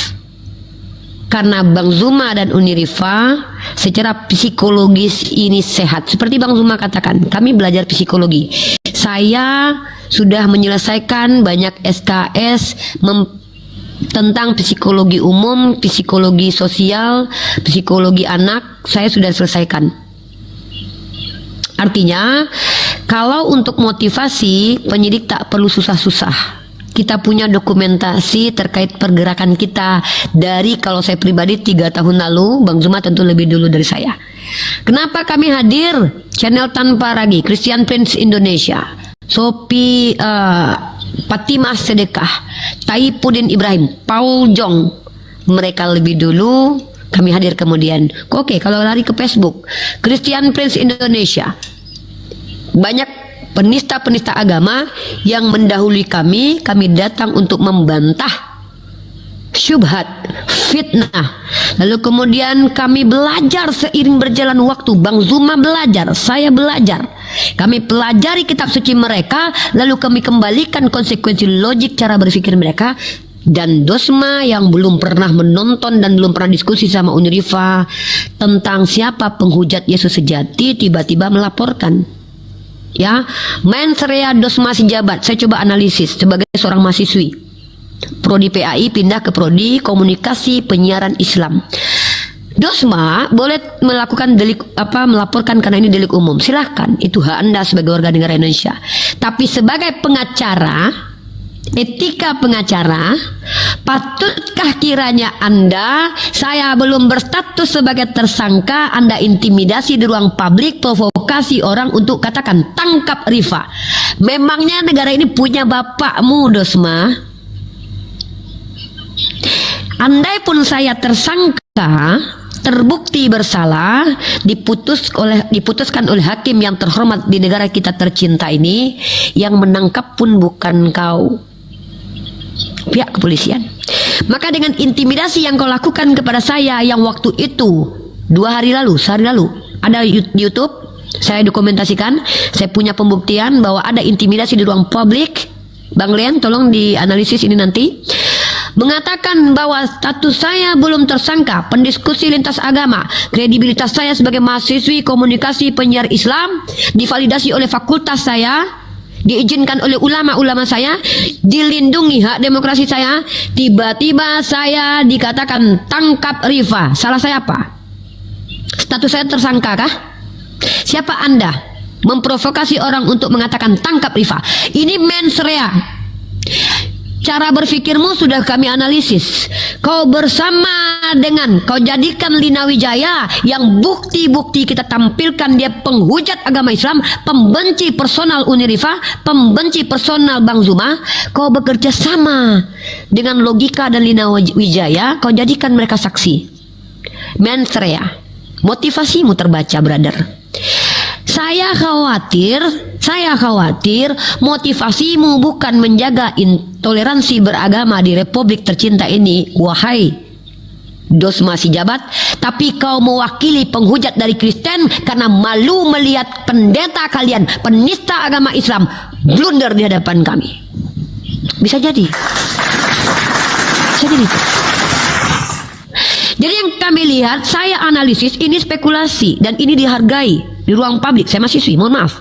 N: Karena Bang Zuma dan Unirifa secara psikologis ini sehat. Seperti Bang Zuma katakan, kami belajar psikologi. Saya sudah menyelesaikan banyak SKS tentang psikologi umum, psikologi sosial, psikologi anak, saya sudah selesaikan. Artinya, kalau untuk motivasi, penyidik tak perlu susah-susah. Kita punya dokumentasi terkait pergerakan kita dari, kalau saya pribadi 3 tahun lalu, Bang Zuma tentu lebih dulu dari saya. Kenapa kami hadir? Channel Tanpa Ragi, Christian Prince Indonesia, Sophie Fatimah Sedekah, Taipudin Ibrahim, Paul Jong, mereka lebih dulu, kami hadir kemudian. Oke, kalau lari ke Facebook, Christian Prince Indonesia, banyak penista-penista agama yang mendahului kami datang untuk membantah syubhat, fitnah. Lalu kemudian kami belajar seiring berjalan waktu. Bang Zuma belajar, saya belajar. Kami pelajari kitab suci mereka, lalu kami kembalikan konsekuensi logik cara berpikir mereka. Dan Dosma yang belum pernah menonton dan belum pernah diskusi sama Unirifa tentang siapa penghujat Yesus sejati, tiba-tiba melaporkan. Ya, mens rea Dosma Sijabat. Saya coba analisis sebagai seorang mahasiswi. Prodi PAI pindah ke Prodi Komunikasi Penyiaran Islam. Dosma boleh melakukan melaporkan karena ini delik umum. Silahkan, itu hak Anda sebagai warga negara Indonesia. Tapi sebagai pengacara, etika pengacara, patutkah kiranya Anda, saya belum berstatus sebagai tersangka, Anda intimidasi di ruang publik, provokasi orang untuk katakan tangkap Rifa. Memangnya negara ini punya bapakmu, Dosma? Andai pun saya tersangka, terbukti bersalah, diputuskan oleh hakim yang terhormat di negara kita tercinta ini, yang menangkap pun bukan kau, pihak kepolisian. Maka dengan intimidasi yang kau lakukan kepada saya yang waktu itu sehari lalu ada YouTube, saya dokumentasikan, saya punya pembuktian bahwa ada intimidasi di ruang publik. Bang Leon, tolong dianalisis ini nanti. Mengatakan bahwa status saya belum tersangka, pendiskusi lintas agama, kredibilitas saya sebagai mahasiswi komunikasi penyiar Islam divalidasi oleh fakultas saya, diizinkan oleh ulama-ulama saya, dilindungi hak demokrasi saya. Tiba-tiba saya dikatakan tangkap Rifa. Salah saya apa? Status saya tersangka kah? Siapa Anda memprovokasi orang untuk mengatakan tangkap Rifa? Ini mens rea. Cara berpikirmu sudah kami analisis. Kau bersama dengan, kau jadikan Lina Wijaya yang bukti-bukti kita tampilkan dia penghujat agama Islam, pembenci personal Unirifa, pembenci personal Bang Zuma. Kau bekerja sama dengan logika dan Lina Wijaya, kau jadikan mereka saksi. Mens rea. Motivasimu terbaca, brother. Saya khawatir motivasimu bukan menjaga intoleransi beragama di Republik tercinta ini, wahai Dosma Sijabat, tapi kau mewakili penghujat dari Kristen karena malu melihat pendeta kalian, penista agama Islam, blunder di hadapan kami. Bisa jadi. Jadi yang kami lihat, saya analisis, ini spekulasi dan ini dihargai di ruang publik. Saya mahasiswi, mohon maaf.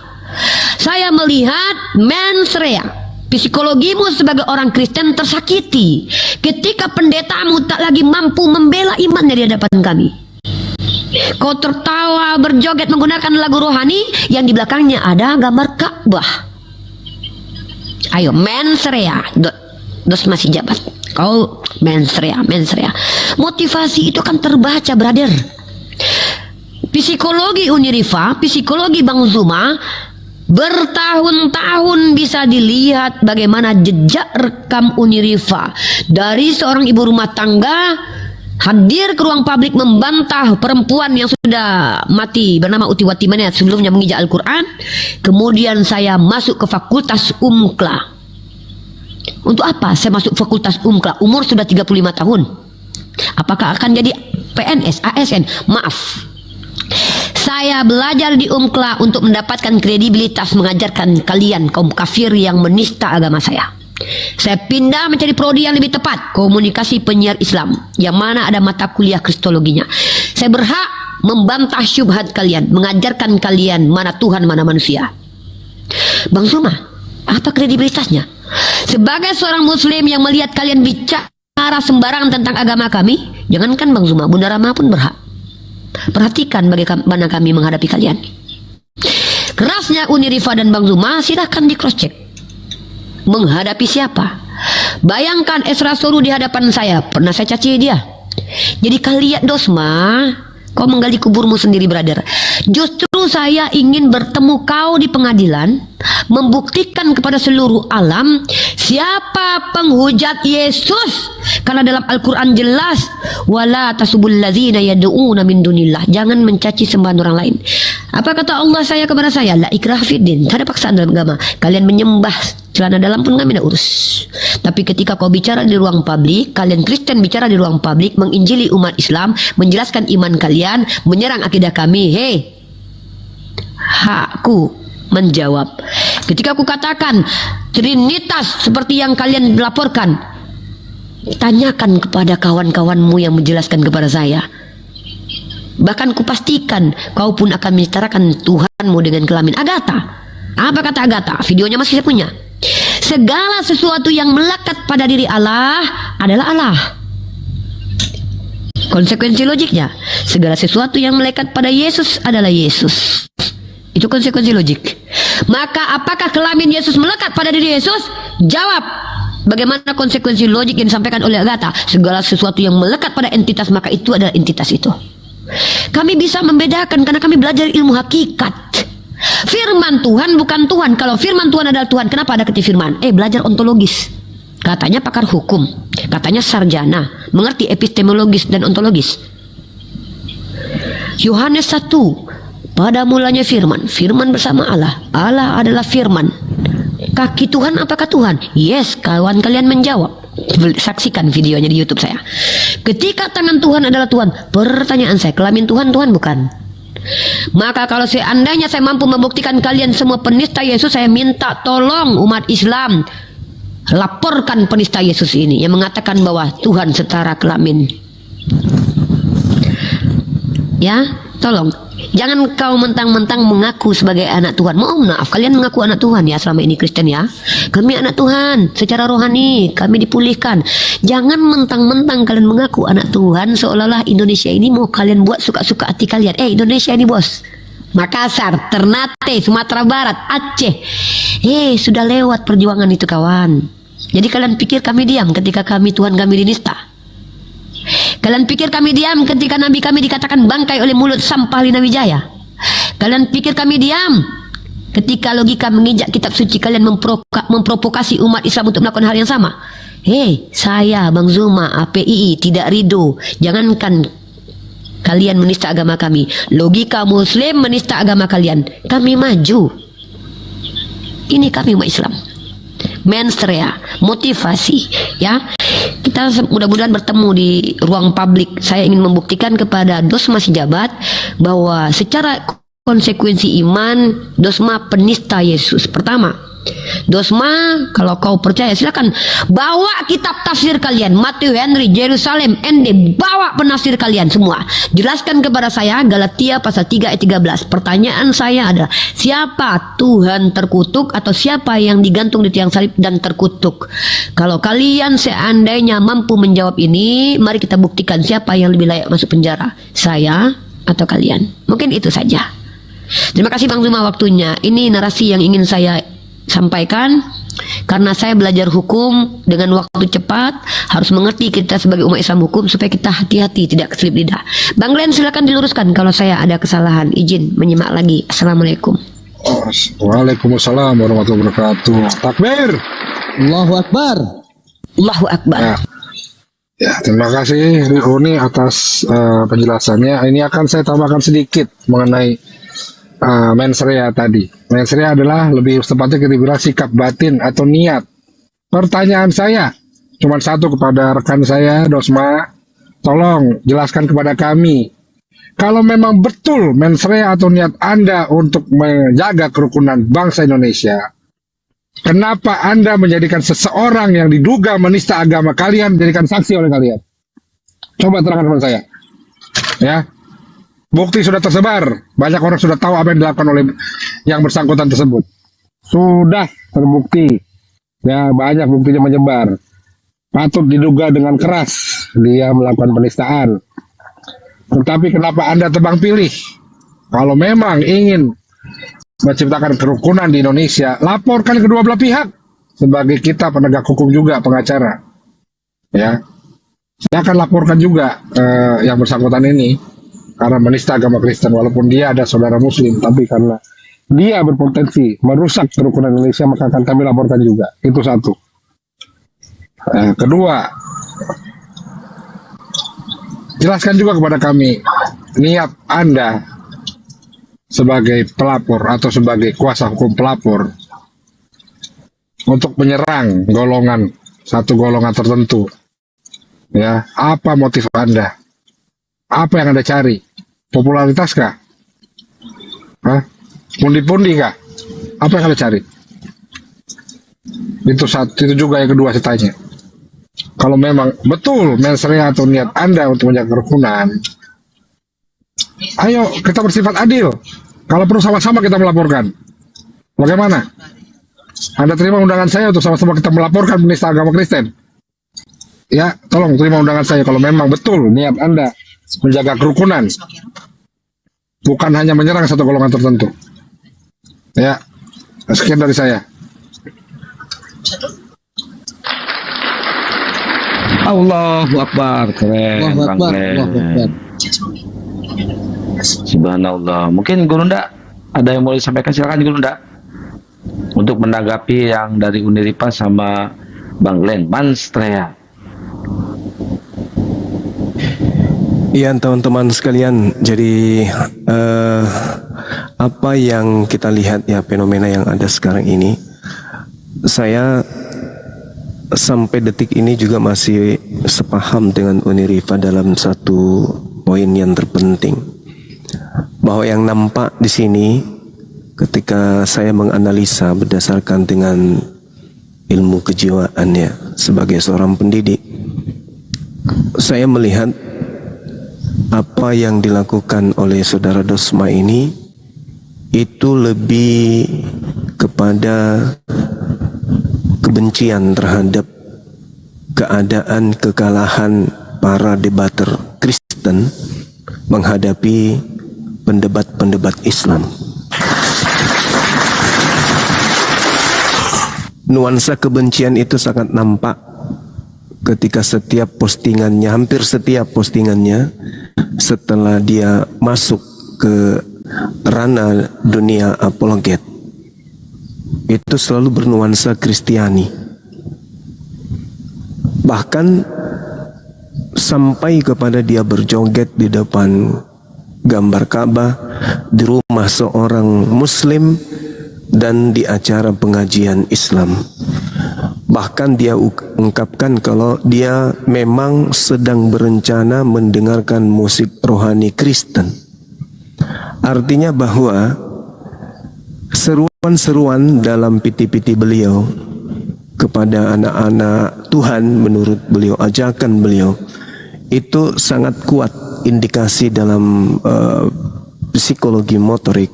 N: Saya melihat mens rea, psikologimu sebagai orang Kristen tersakiti ketika pendetamu tak lagi mampu membela imannya di hadapan kami. Kau tertawa berjoget menggunakan lagu rohani yang di belakangnya ada gambar Ka'bah. Ayo, mens rea, Dosma Sijabat. Kau mens rea. Motivasi itu kan terbaca, brother. Psikologi Unirifa, psikologi Bang Zuma, bertahun-tahun bisa dilihat bagaimana jejak rekam Unirifa dari seorang ibu rumah tangga hadir ke ruang publik membantah perempuan yang sudah mati bernama Utiwati Maniat sebelumnya mengijak Al-Quran. Kemudian saya masuk ke Fakultas Umkla. Untuk apa saya masuk Fakultas Umkla? Umur sudah 35 tahun. Apakah akan jadi PNS, ASN? Maaf. Saya belajar di Umkla untuk mendapatkan kredibilitas mengajarkan kalian kaum kafir yang menista agama saya. Saya pindah mencari prodi yang lebih tepat, komunikasi penyiar Islam, yang mana ada mata kuliah kristologinya. Saya berhak membantah syubhat kalian, mengajarkan kalian mana Tuhan, mana manusia. Bang Zuma, apa kredibilitasnya? Sebagai seorang muslim yang melihat kalian bicara bicara sembarangan tentang agama kami, jangankan Bang Zuma, Bunda Rama pun berhak. Perhatikan bagaimana kami menghadapi kalian. Kerasnya Uni Rifa dan Bang Zuma, silahkan di cross check. Menghadapi siapa? Bayangkan Esra Soru di hadapan saya, pernah saya caci dia. Jadi kalian Dosma, kau menggali kuburmu sendiri, brother. Justru saya ingin bertemu kau di pengadilan, membuktikan kepada seluruh alam siapa penghujat Yesus. Karena dalam Al-Quran jelas, wala tasubul ladzina yad'una min dunillah. Jangan mencaci sembahan orang lain. Apa kata Allah saya kepada saya? La ikrah fiddin. Tak ada paksaan dalam agama. Kalian menyembah celana dalam pun kami tidak urus. Tapi ketika kau bicara di ruang publik, kalian Kristen bicara di ruang publik, menginjili umat Islam, menjelaskan iman kalian, menyerang akidah kami, hei, hakku menjawab. Ketika aku katakan Trinitas seperti yang kalian laporkan, tanyakan kepada kawan-kawanmu yang menjelaskan kepada saya. Bahkan kupastikan kau pun akan menyetarakan Tuhanmu dengan kelamin. Agatha, apa kata Agatha? Videonya masih saya punya. Segala sesuatu yang melekat pada diri Allah adalah Allah. Konsekuensi logiknya, segala sesuatu yang melekat pada Yesus adalah Yesus. Itu konsekuensi logik. Maka apakah kelamin Yesus melekat pada diri Yesus? Jawab. Bagaimana konsekuensi logik yang disampaikan oleh Agatha? Segala sesuatu yang melekat pada entitas, maka itu adalah entitas itu. Kami bisa membedakan karena kami belajar ilmu hakikat. Firman Tuhan bukan Tuhan. Kalau firman Tuhan adalah Tuhan, kenapa ada kata firman? Belajar ontologis. Katanya pakar hukum, katanya sarjana, mengerti epistemologis dan ontologis. Yohanes 1, pada mulanya firman, firman bersama Allah, Allah adalah firman. Kaki Tuhan apakah Tuhan? Yes, kawan kalian menjawab. Saksikan videonya di YouTube saya. Ketika tangan Tuhan adalah Tuhan, pertanyaan saya, kelamin Tuhan, Tuhan bukan? Maka kalau seandainya saya mampu membuktikan kalian semua penista Yesus, saya minta tolong umat Islam laporkan penista Yesus ini yang mengatakan bahwa Tuhan setara kelamin. Ya, tolong. Jangan kau mentang-mentang mengaku sebagai anak Tuhan. Mohon maaf, kalian mengaku anak Tuhan ya selama ini Kristen ya. Kami anak Tuhan secara rohani, kami dipulihkan. Jangan mentang-mentang kalian mengaku anak Tuhan seolah-olah Indonesia ini mau kalian buat suka-suka hati kalian. Indonesia ini bos, Makassar, Ternate, Sumatera Barat, Aceh. Sudah lewat perjuangan itu kawan. Jadi kalian pikir kami diam ketika kami Tuhan kami dinista? Kalian pikir kami diam ketika Nabi kami dikatakan bangkai oleh mulut sampah Lina Wijaya? Kalian pikir kami diam ketika logika menginjak kitab suci kalian memprovokasi umat Islam untuk melakukan hal yang sama? Saya Bang Zuma APII tidak ridho. Jangankan kalian menista agama kami, logika Muslim menista agama kalian, kami maju. Ini kami umat Islam. Mensrea, motivasi, ya. Kita mudah-mudahan bertemu di ruang publik. Saya ingin membuktikan kepada Dosma Sejabat bahwa secara konsekuensi iman, Dosma penista Yesus. Pertama, Dosma, kalau kau percaya silakan bawa kitab tafsir kalian, Matthew Henry, Jerusalem, ND, bawa penafsir kalian semua. Jelaskan kepada saya Galatia pasal 3 ayat 13. Pertanyaan saya adalah, siapa Tuhan terkutuk atau siapa yang digantung di tiang salib dan terkutuk? Kalau kalian seandainya mampu menjawab ini, mari kita buktikan siapa yang lebih layak masuk penjara, saya atau kalian. Mungkin itu saja. Terima kasih Bang Zuma waktunya. Ini narasi yang ingin saya sampaikan karena saya belajar hukum dengan waktu cepat, harus mengerti kita sebagai umat Islam hukum supaya kita hati-hati tidak keselip lidah. Bang Glenn silakan diluruskan kalau saya ada kesalahan. Izin menyimak lagi. Assalamualaikum.
O: Waalaikumsalam warahmatullahi wabarakatuh. Takbir.
L: Allahu Akbar.
N: Allahu Akbar.
O: Ya, terima kasih Runi atas penjelasannya. Ini akan saya tambahkan sedikit mengenai mensrea tadi. Mensrea adalah lebih tepatnya kita bilang sikap batin atau niat. Pertanyaan saya cuma satu kepada rekan saya Dosma, tolong jelaskan kepada kami, kalau memang betul mensrea atau niat Anda untuk menjaga kerukunan bangsa Indonesia, kenapa Anda menjadikan seseorang yang diduga menista agama kalian dijadikan saksi oleh kalian? Coba terangkan kepada saya. Ya. Bukti sudah tersebar, banyak orang sudah tahu apa yang dilakukan oleh yang bersangkutan tersebut. Sudah terbukti, ya banyak buktinya menyebar. patut diduga dengan keras dia melakukan penistaan. Tetapi kenapa Anda tebang pilih? Kalau memang ingin menciptakan kerukunan di Indonesia, laporkan kedua belah pihak. Sebagai kita penegak hukum juga, pengacara. Ya, saya akan laporkan juga yang bersangkutan ini karena menista agama Kristen, walaupun dia ada saudara Muslim, tapi karena dia berpotensi merusak kerukunan Indonesia, maka akan kami laporkan juga. Itu satu. Kedua, jelaskan juga kepada kami niat Anda sebagai pelapor atau sebagai kuasa hukum pelapor untuk menyerang satu golongan tertentu. Ya, apa motif Anda? Apa yang Anda cari? Popularitas kah? Pundi-pundi kah? Apa yang Anda cari? Itu juga yang kedua saya tanya. Kalau memang betul mens rea atau niat Anda untuk menjaga kerukunan, ayo kita bersifat adil. Kalau perlu sama-sama kita melaporkan. Bagaimana? Anda terima undangan saya untuk sama-sama kita melaporkan penista agama Kristen? Ya, tolong terima undangan saya kalau memang betul niat Anda menjaga kerukunan, bukan hanya menyerang satu golongan tertentu. Ya, sekian dari saya.
G: Allahu Akbar, keren, Bang Glenn. Subhanallah. Mungkin Gurunda ada yang mau disampaikan, silakan Gurunda. Untuk menanggapi yang dari Uniripa sama Bang Glenn, mens rea.
A: Iya teman-teman sekalian, jadi apa yang kita lihat ya, fenomena yang ada sekarang ini, saya sampai detik ini juga masih sepaham dengan Unirifa dalam satu poin yang terpenting, bahwa yang nampak di sini ketika saya menganalisa berdasarkan dengan ilmu kejiwaannya sebagai seorang pendidik, saya melihat apa yang dilakukan oleh saudara Dosma ini itu lebih kepada kebencian terhadap keadaan kekalahan para debater Kristen menghadapi pendebat-pendebat Islam. Nuansa kebencian itu sangat nampak ketika setiap postingannya, hampir setiap postingannya, setelah dia masuk ke ranah dunia apologet, itu selalu bernuansa Kristiani. Bahkan sampai kepada dia berjoget di depan gambar Ka'bah, di rumah seorang Muslim, dan di acara pengajian Islam. Bahkan dia ungkapkan kalau dia memang sedang berencana mendengarkan musik rohani Kristen. Artinya bahwa seruan-seruan dalam piti-piti beliau kepada anak-anak Tuhan, menurut beliau, ajakan beliau, itu sangat kuat indikasi dalam psikologi motorik,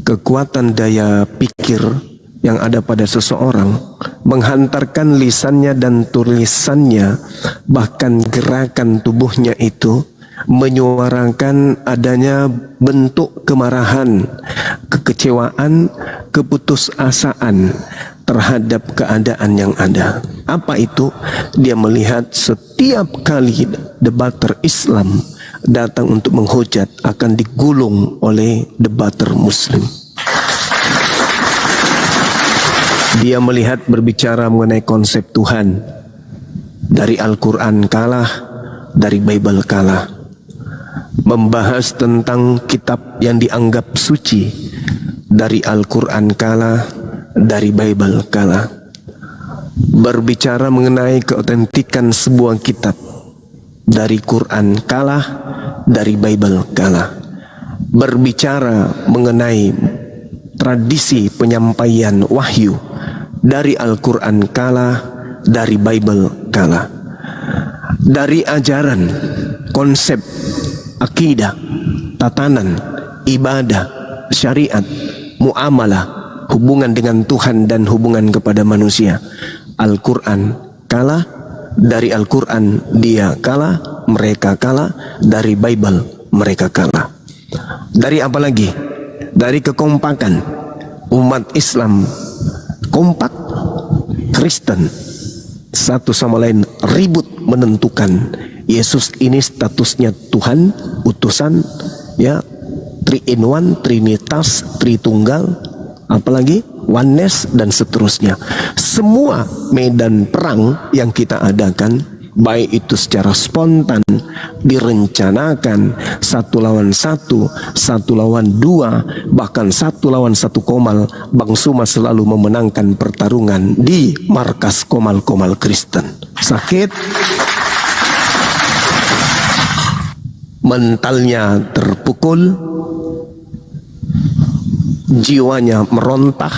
A: kekuatan daya pikir yang ada pada seseorang menghantarkan lisannya dan tulisannya, bahkan gerakan tubuhnya itu menyuarakan adanya bentuk kemarahan, kekecewaan, keputusasaan terhadap keadaan yang ada. Apa itu? Dia melihat setiap kali debater Islam datang untuk menghujat akan digulung oleh debater Muslim. Dia melihat berbicara mengenai konsep Tuhan, dari Al-Quran kalah, dari Bible kalah. Membahas tentang kitab yang dianggap suci, dari Al-Quran kalah, dari Bible kalah. Berbicara mengenai keotentikan sebuah kitab, dari Quran kalah, dari Bible kalah. Berbicara mengenai tradisi penyampaian wahyu, dari Al-Quran kalah, dari Bible kalah. Dari ajaran, konsep, akidah, tatanan, ibadah, syariat, muamalah, hubungan dengan Tuhan dan hubungan kepada manusia, Al-Quran kalah, dari Al-Quran dia kalah, mereka kalah. Dari Bible mereka kalah. Dari apa lagi? Dari kekompakan umat Islam, kompak. Kristen satu sama lain ribut menentukan Yesus ini statusnya Tuhan, utusan, ya, 3 in 1, Trinitas, Tritunggal, apalagi oneness dan seterusnya. Semua medan perang yang kita adakan, baik itu secara spontan, direncanakan, 1 lawan 1, 1 lawan 2, bahkan 1 lawan 1 Komal, Bang Suma selalu memenangkan pertarungan di markas Komal-Komal Kristen. Sakit, mentalnya terpukul, jiwanya merontah,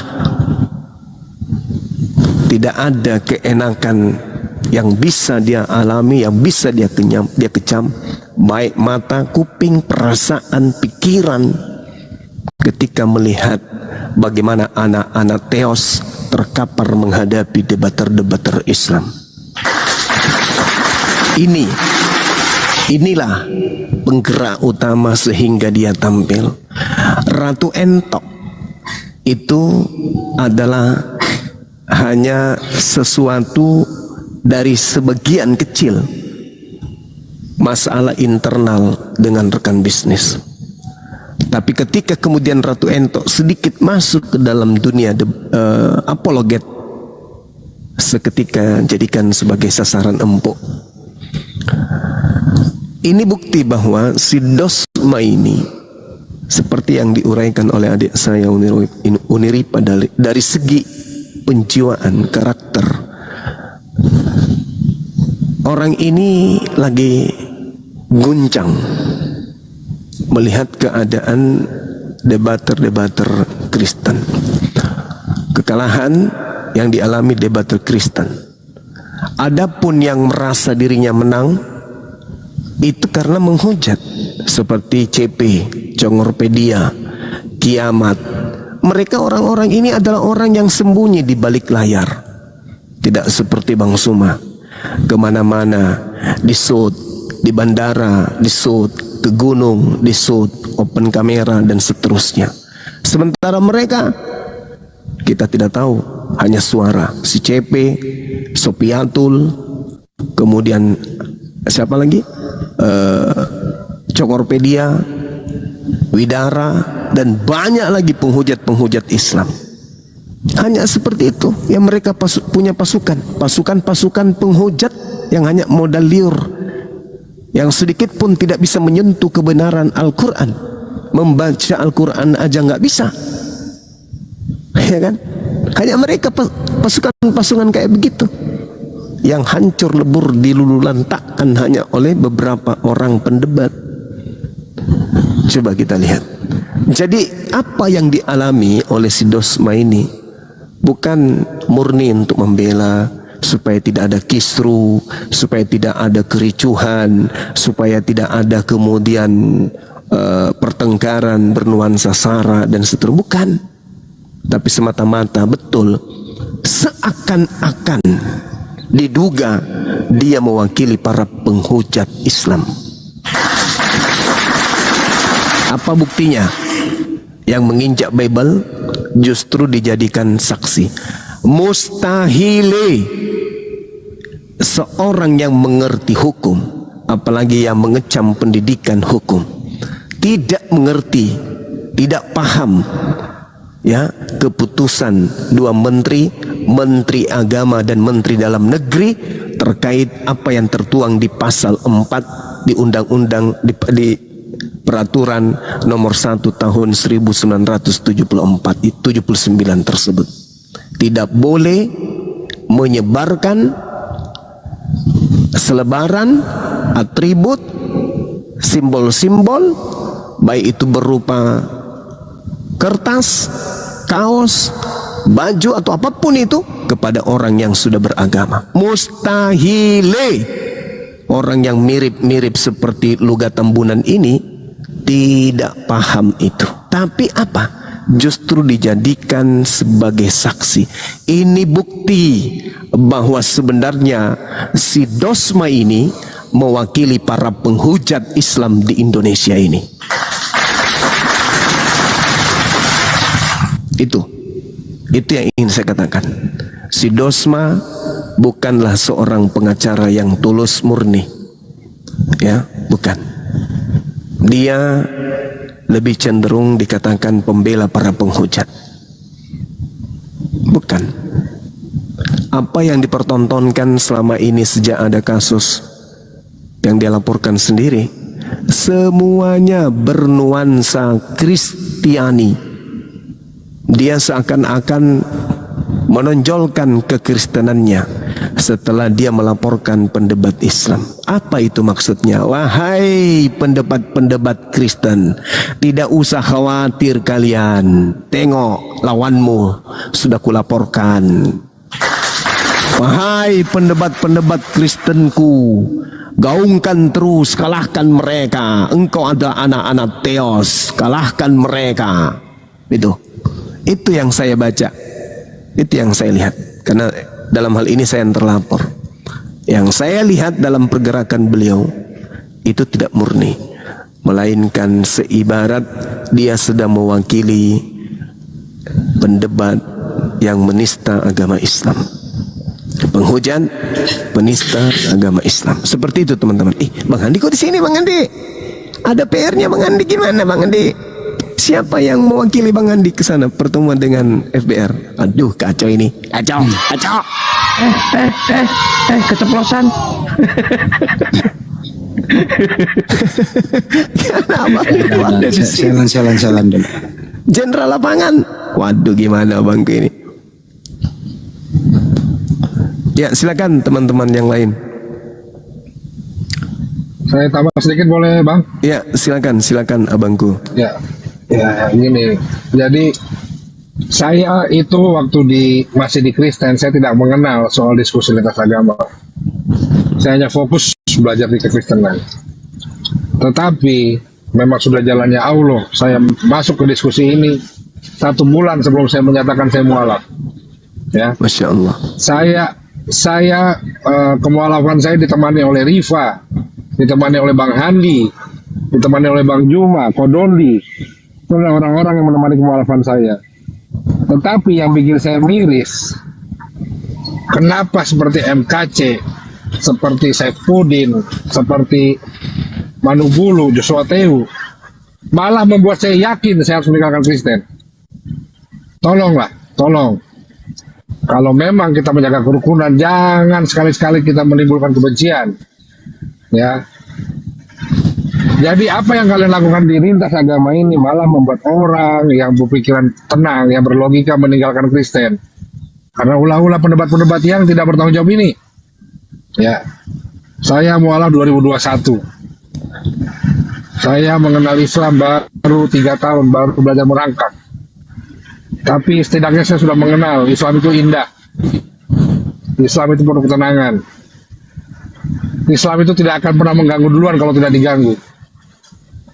A: tidak ada keenakan yang bisa dia alami, yang bisa dia kecam, baik mata, kuping, perasaan, pikiran, ketika melihat bagaimana anak-anak Theos terkapar menghadapi debater-debater Islam. Inilah penggerak utama sehingga dia tampil. Ratu Entok itu adalah hanya sesuatu dari sebagian kecil masalah internal dengan rekan bisnis. Tapi ketika kemudian Ratu Entok sedikit masuk ke dalam dunia apologet, seketika jadikan sebagai sasaran empuk. Ini bukti bahwa si Dosma ini, seperti yang diuraikan oleh adik saya Uniripa, dari segi penjiwaan, karakter, orang ini lagi guncang melihat keadaan debater-debater Kristen, kekalahan yang dialami debater Kristen. Adapun yang merasa dirinya menang, itu karena menghujat, seperti CP, Congorpedia, Kiamat. Mereka orang-orang ini adalah orang yang sembunyi di balik layar, tidak seperti Bang Suma, kemana-mana, disut, di bandara, disut, ke gunung, disut, open kamera dan seterusnya. Sementara mereka, kita tidak tahu, hanya suara. Si CP, Sopiatul, kemudian siapa lagi? Congorpedia, Widara, dan banyak lagi penghujat-penghujat Islam. Hanya seperti itu yang mereka punya pasukan penghujat yang hanya modal liur, yang sedikit pun tidak bisa menyentuh kebenaran Al-Quran. Membaca Al-Quran aja nggak bisa, ya kan? Hanya mereka pasukan kayak begitu, yang hancur lebur dilululantakkan hanya oleh beberapa orang pendebat. Coba kita lihat. Jadi apa yang dialami oleh si Dosma ini bukan murni untuk membela, supaya tidak ada kisru, supaya tidak ada kericuhan, supaya tidak ada kemudian pertengkaran bernuansa sara dan seterusnya. Bukan. Tapi semata-mata betul, seakan-akan diduga dia mewakili para penghujat Islam. Apa buktinya? Yang menginjak Bible justru dijadikan saksi. Mustahile seorang yang mengerti hukum, apalagi yang mengecam pendidikan hukum, tidak mengerti, tidak paham, ya, keputusan dua menteri agama dan menteri dalam negeri terkait apa yang tertuang di pasal 4 di undang-undang di peraturan nomor 1 tahun 1979 tersebut. Tidak boleh menyebarkan selebaran, atribut, simbol-simbol, baik itu berupa kertas, kaos, baju atau apapun itu, kepada orang yang sudah beragama. Mustahile orang yang mirip-mirip seperti Lugat Tambunan ini tidak paham itu. Tapi apa? justru dijadikan sebagai saksi. Ini bukti bahwa sebenarnya si Dosma ini mewakili para penghujat Islam di Indonesia ini. Itu yang ingin saya katakan. Si Dosma bukanlah seorang pengacara yang tulus murni, ya, bukan. Dia lebih cenderung dikatakan pembela para penghujat. Bukan. Apa yang dipertontonkan selama ini sejak ada kasus yang dia laporkan sendiri, semuanya bernuansa Kristiani. Dia seakan-akan menonjolkan kekristenannya setelah dia melaporkan pendebat Islam. Apa itu maksudnya? Wahai pendebat-pendebat Kristen, tidak usah khawatir kalian. Tengok lawanmu sudah kulaporkan. Wahai pendebat-pendebat Kristenku, gaungkan terus, kalahkan mereka. Engkau ada anak-anak Theos, kalahkan mereka. Itu yang saya baca, itu yang saya lihat. Karena dalam hal ini saya yang terlapor. Yang saya lihat dalam pergerakan beliau itu tidak murni, melainkan seibarat dia sedang mewakili pendebat yang menista agama Islam, penghujat, penista agama Islam. Seperti itu teman-teman. Bang Andi kok di sini Bang Andi? Ada PR-nya Bang Andi, gimana Bang Andi? Siapa yang mewakili Bang Andi ke sana pertemuan dengan FBR? Aduh, kacau ini. Kacau. Keceplosan. Kenapa?
J: Jalan dulu.
A: Jenderal lapangan. Waduh, gimana Bang ini? Ya, silakan teman-teman yang lain.
O: Saya tambah sedikit boleh Bang?
A: Ya, silakan abangku.
O: Ya, gini. Jadi saya itu waktu masih di Kristen, saya tidak mengenal soal diskusi lintas agama. Saya hanya fokus belajar di kekristenan. Tetapi memang sudah jalannya Allah. Saya masuk ke diskusi ini 1 bulan sebelum saya menyatakan saya mualaf. Ya,
A: Masya Allah.
O: Saya kemualafan saya ditemani oleh Rifa, ditemani oleh Bang Handi, ditemani oleh Bang Juma, Kodoli. Itu orang-orang yang menemani kemualafan saya. Tetapi yang bikin saya miris, kenapa seperti MKC, seperti Saifuddin, seperti Manu Bulu, Joshua Teu, malah membuat saya yakin saya harus meninggalkan Kristen. Tolong. Kalau memang kita menjaga kerukunan, jangan sekali-sekali kita menimbulkan kebencian. Ya. Jadi apa yang kalian lakukan di lintas agama ini malah membuat orang yang berpikiran tenang, yang berlogika meninggalkan Kristen. Karena ulah-ulah pendebat-pendebat yang tidak bertanggung jawab ini. Ya, saya mualaf 2021. Saya mengenal Islam baru 3 tahun, baru belajar merangkak. Tapi setidaknya saya sudah mengenal Islam itu indah. Islam itu penuh ketenangan. Islam itu tidak akan pernah mengganggu duluan kalau tidak diganggu.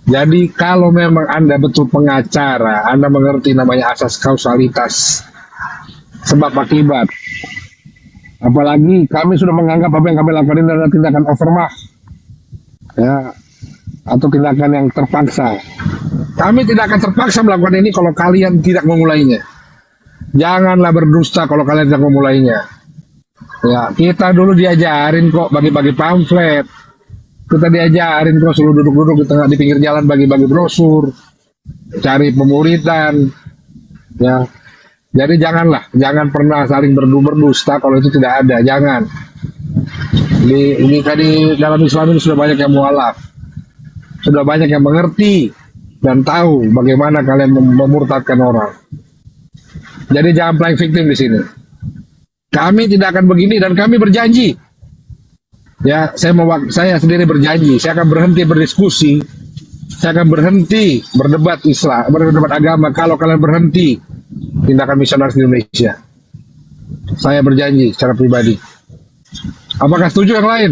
O: Jadi kalau memang Anda betul pengacara, Anda mengerti namanya asas kausalitas, sebab akibat. Apalagi kami sudah menganggap apa yang kami lakukan ini adalah tindakan overmach, ya, atau tindakan yang terpaksa. Kami tidak akan terpaksa melakukan ini kalau kalian tidak memulainya. Janganlah berdusta kalau kalian tidak memulainya. Ya, kita dulu diajarin kok bagi-bagi pamflet. Kita diajarin kok suruh duduk-duduk di pinggir jalan bagi-bagi brosur, cari pemuridan. Ya. Jadi jangan pernah saling berdusta kalau itu tidak ada, jangan. Ini tadi dalam Islam ini sudah banyak yang mualaf. Sudah banyak yang mengerti dan tahu bagaimana kalian memurtadkan orang. Jadi jangan playing victim di sini. Kami tidak akan begini dan kami berjanji. Ya, saya sendiri berjanji, saya akan berhenti berdiskusi, saya akan berhenti berdebat Islam, berdebat agama kalau kalian berhenti tindakan misionaris di Indonesia. Saya berjanji secara pribadi. Apakah setuju yang lain?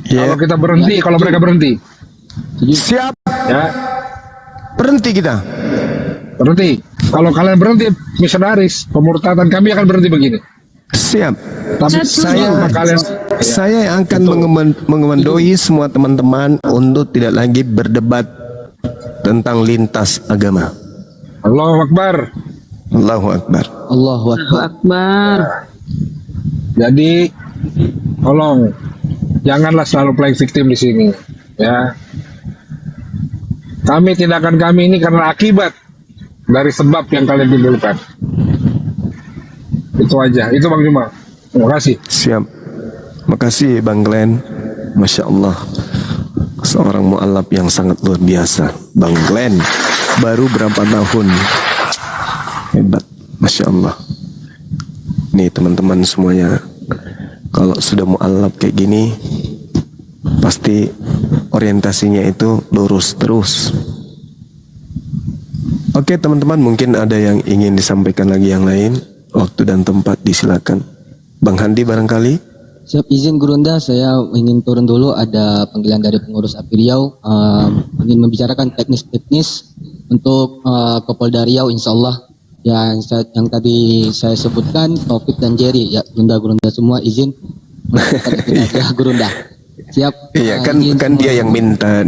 O: Kalau kita berhenti, kalau mereka berhenti.
A: Siap.
O: Ya.
A: Berhenti kita.
O: Berhenti. Kalau kalian berhenti misionaris, pemurtadan kami akan berhenti begini.
A: Siap.
O: Tapi
A: Saya yang akan mengemandoi semua teman-teman untuk tidak lagi berdebat tentang lintas agama.
O: Allahu Akbar.
A: Allahu Akbar.
L: Allahu Akbar.
O: Jadi tolong janganlah selalu playing victim di sini, ya. Tindakan kami ini karena akibat dari sebab yang kalian timbulkan. Itu aja. Itu Bang Juma. Terima kasih.
A: Siap. Makasih Bang Glenn. Masya Allah. Seorang mu'alaf yang sangat luar biasa. Bang Glenn baru berapa tahun. Hebat. Masya Allah. Nih teman-teman semuanya, kalau sudah mu'alaf kayak gini, pasti orientasinya itu lurus terus. Oke teman-teman, mungkin ada yang ingin disampaikan lagi yang lain. Waktu dan tempat disilakan. Bang Handi barangkali.
L: Siap, izin Gurunda, saya ingin turun dulu. Ada panggilan dari pengurus API Riau, ingin membicarakan teknis-teknis untuk Kapolda Riau, insya Allah. Yang tadi saya sebutkan, Taufik dan Jerry, ya Gurunda semua izin. Ya Gurunda. Siap.
A: Iya kan dia yang minta,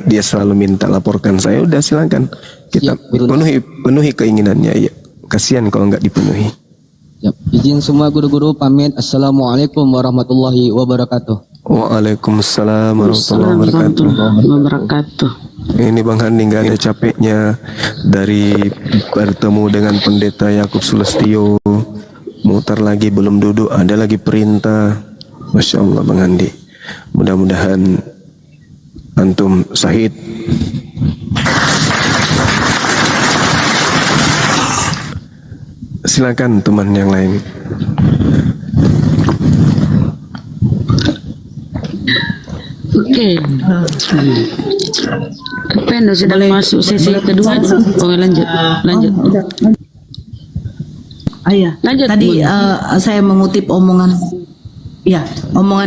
A: dia selalu minta laporkan saya. Udah silakan kita penuhi keinginannya. Ya. Kasihan kalau nggak dipenuhi.
L: Siap. Izin semua guru-guru pamit. Assalamualaikum warahmatullahi wabarakatuh.
A: Waalaikumsalam warahmatullahi wabarakatuh. Ini Bang Handi nggak ada capeknya dari bertemu dengan Pendeta Yakub Sulastyo, mutar lagi belum duduk, ada lagi perintah. Masya Allah Bang Handi. Mudah-mudahan antum syahid. Silakan teman yang lain.
B: Oke. Pendo sudah masuk sesi kedua. Oke, lanjut.
M: Ayah,
B: lanjut,
M: tadi saya mengutip omongan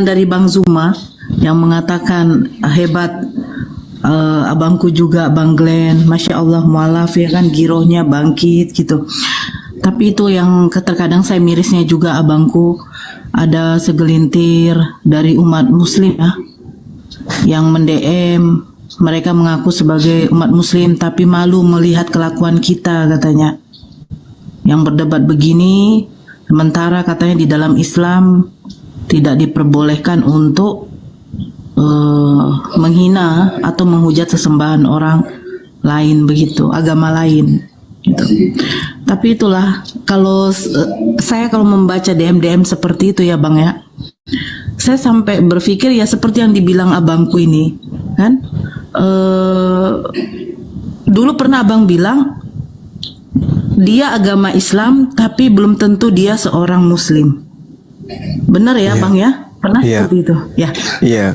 M: dari Bang Zuma yang mengatakan hebat abangku juga Bang Glenn, Masya Allah mualaf ya kan, girohnya bangkit gitu. Tapi itu yang terkadang saya mirisnya juga abangku, ada segelintir dari umat muslim ya yang mendm, mereka mengaku sebagai umat muslim tapi malu melihat kelakuan kita katanya yang berdebat begini, sementara katanya di dalam Islam tidak diperbolehkan untuk menghina atau menghujat sesembahan orang lain begitu, agama lain gitu. Tapi itulah, kalau saya membaca DM seperti itu ya Bang ya, saya sampai berpikir ya seperti yang dibilang abangku ini kan, dulu pernah abang bilang dia agama Islam tapi belum tentu dia seorang muslim. Benar ya Bang ya? Pernah seperti itu? Ya.
A: Iya.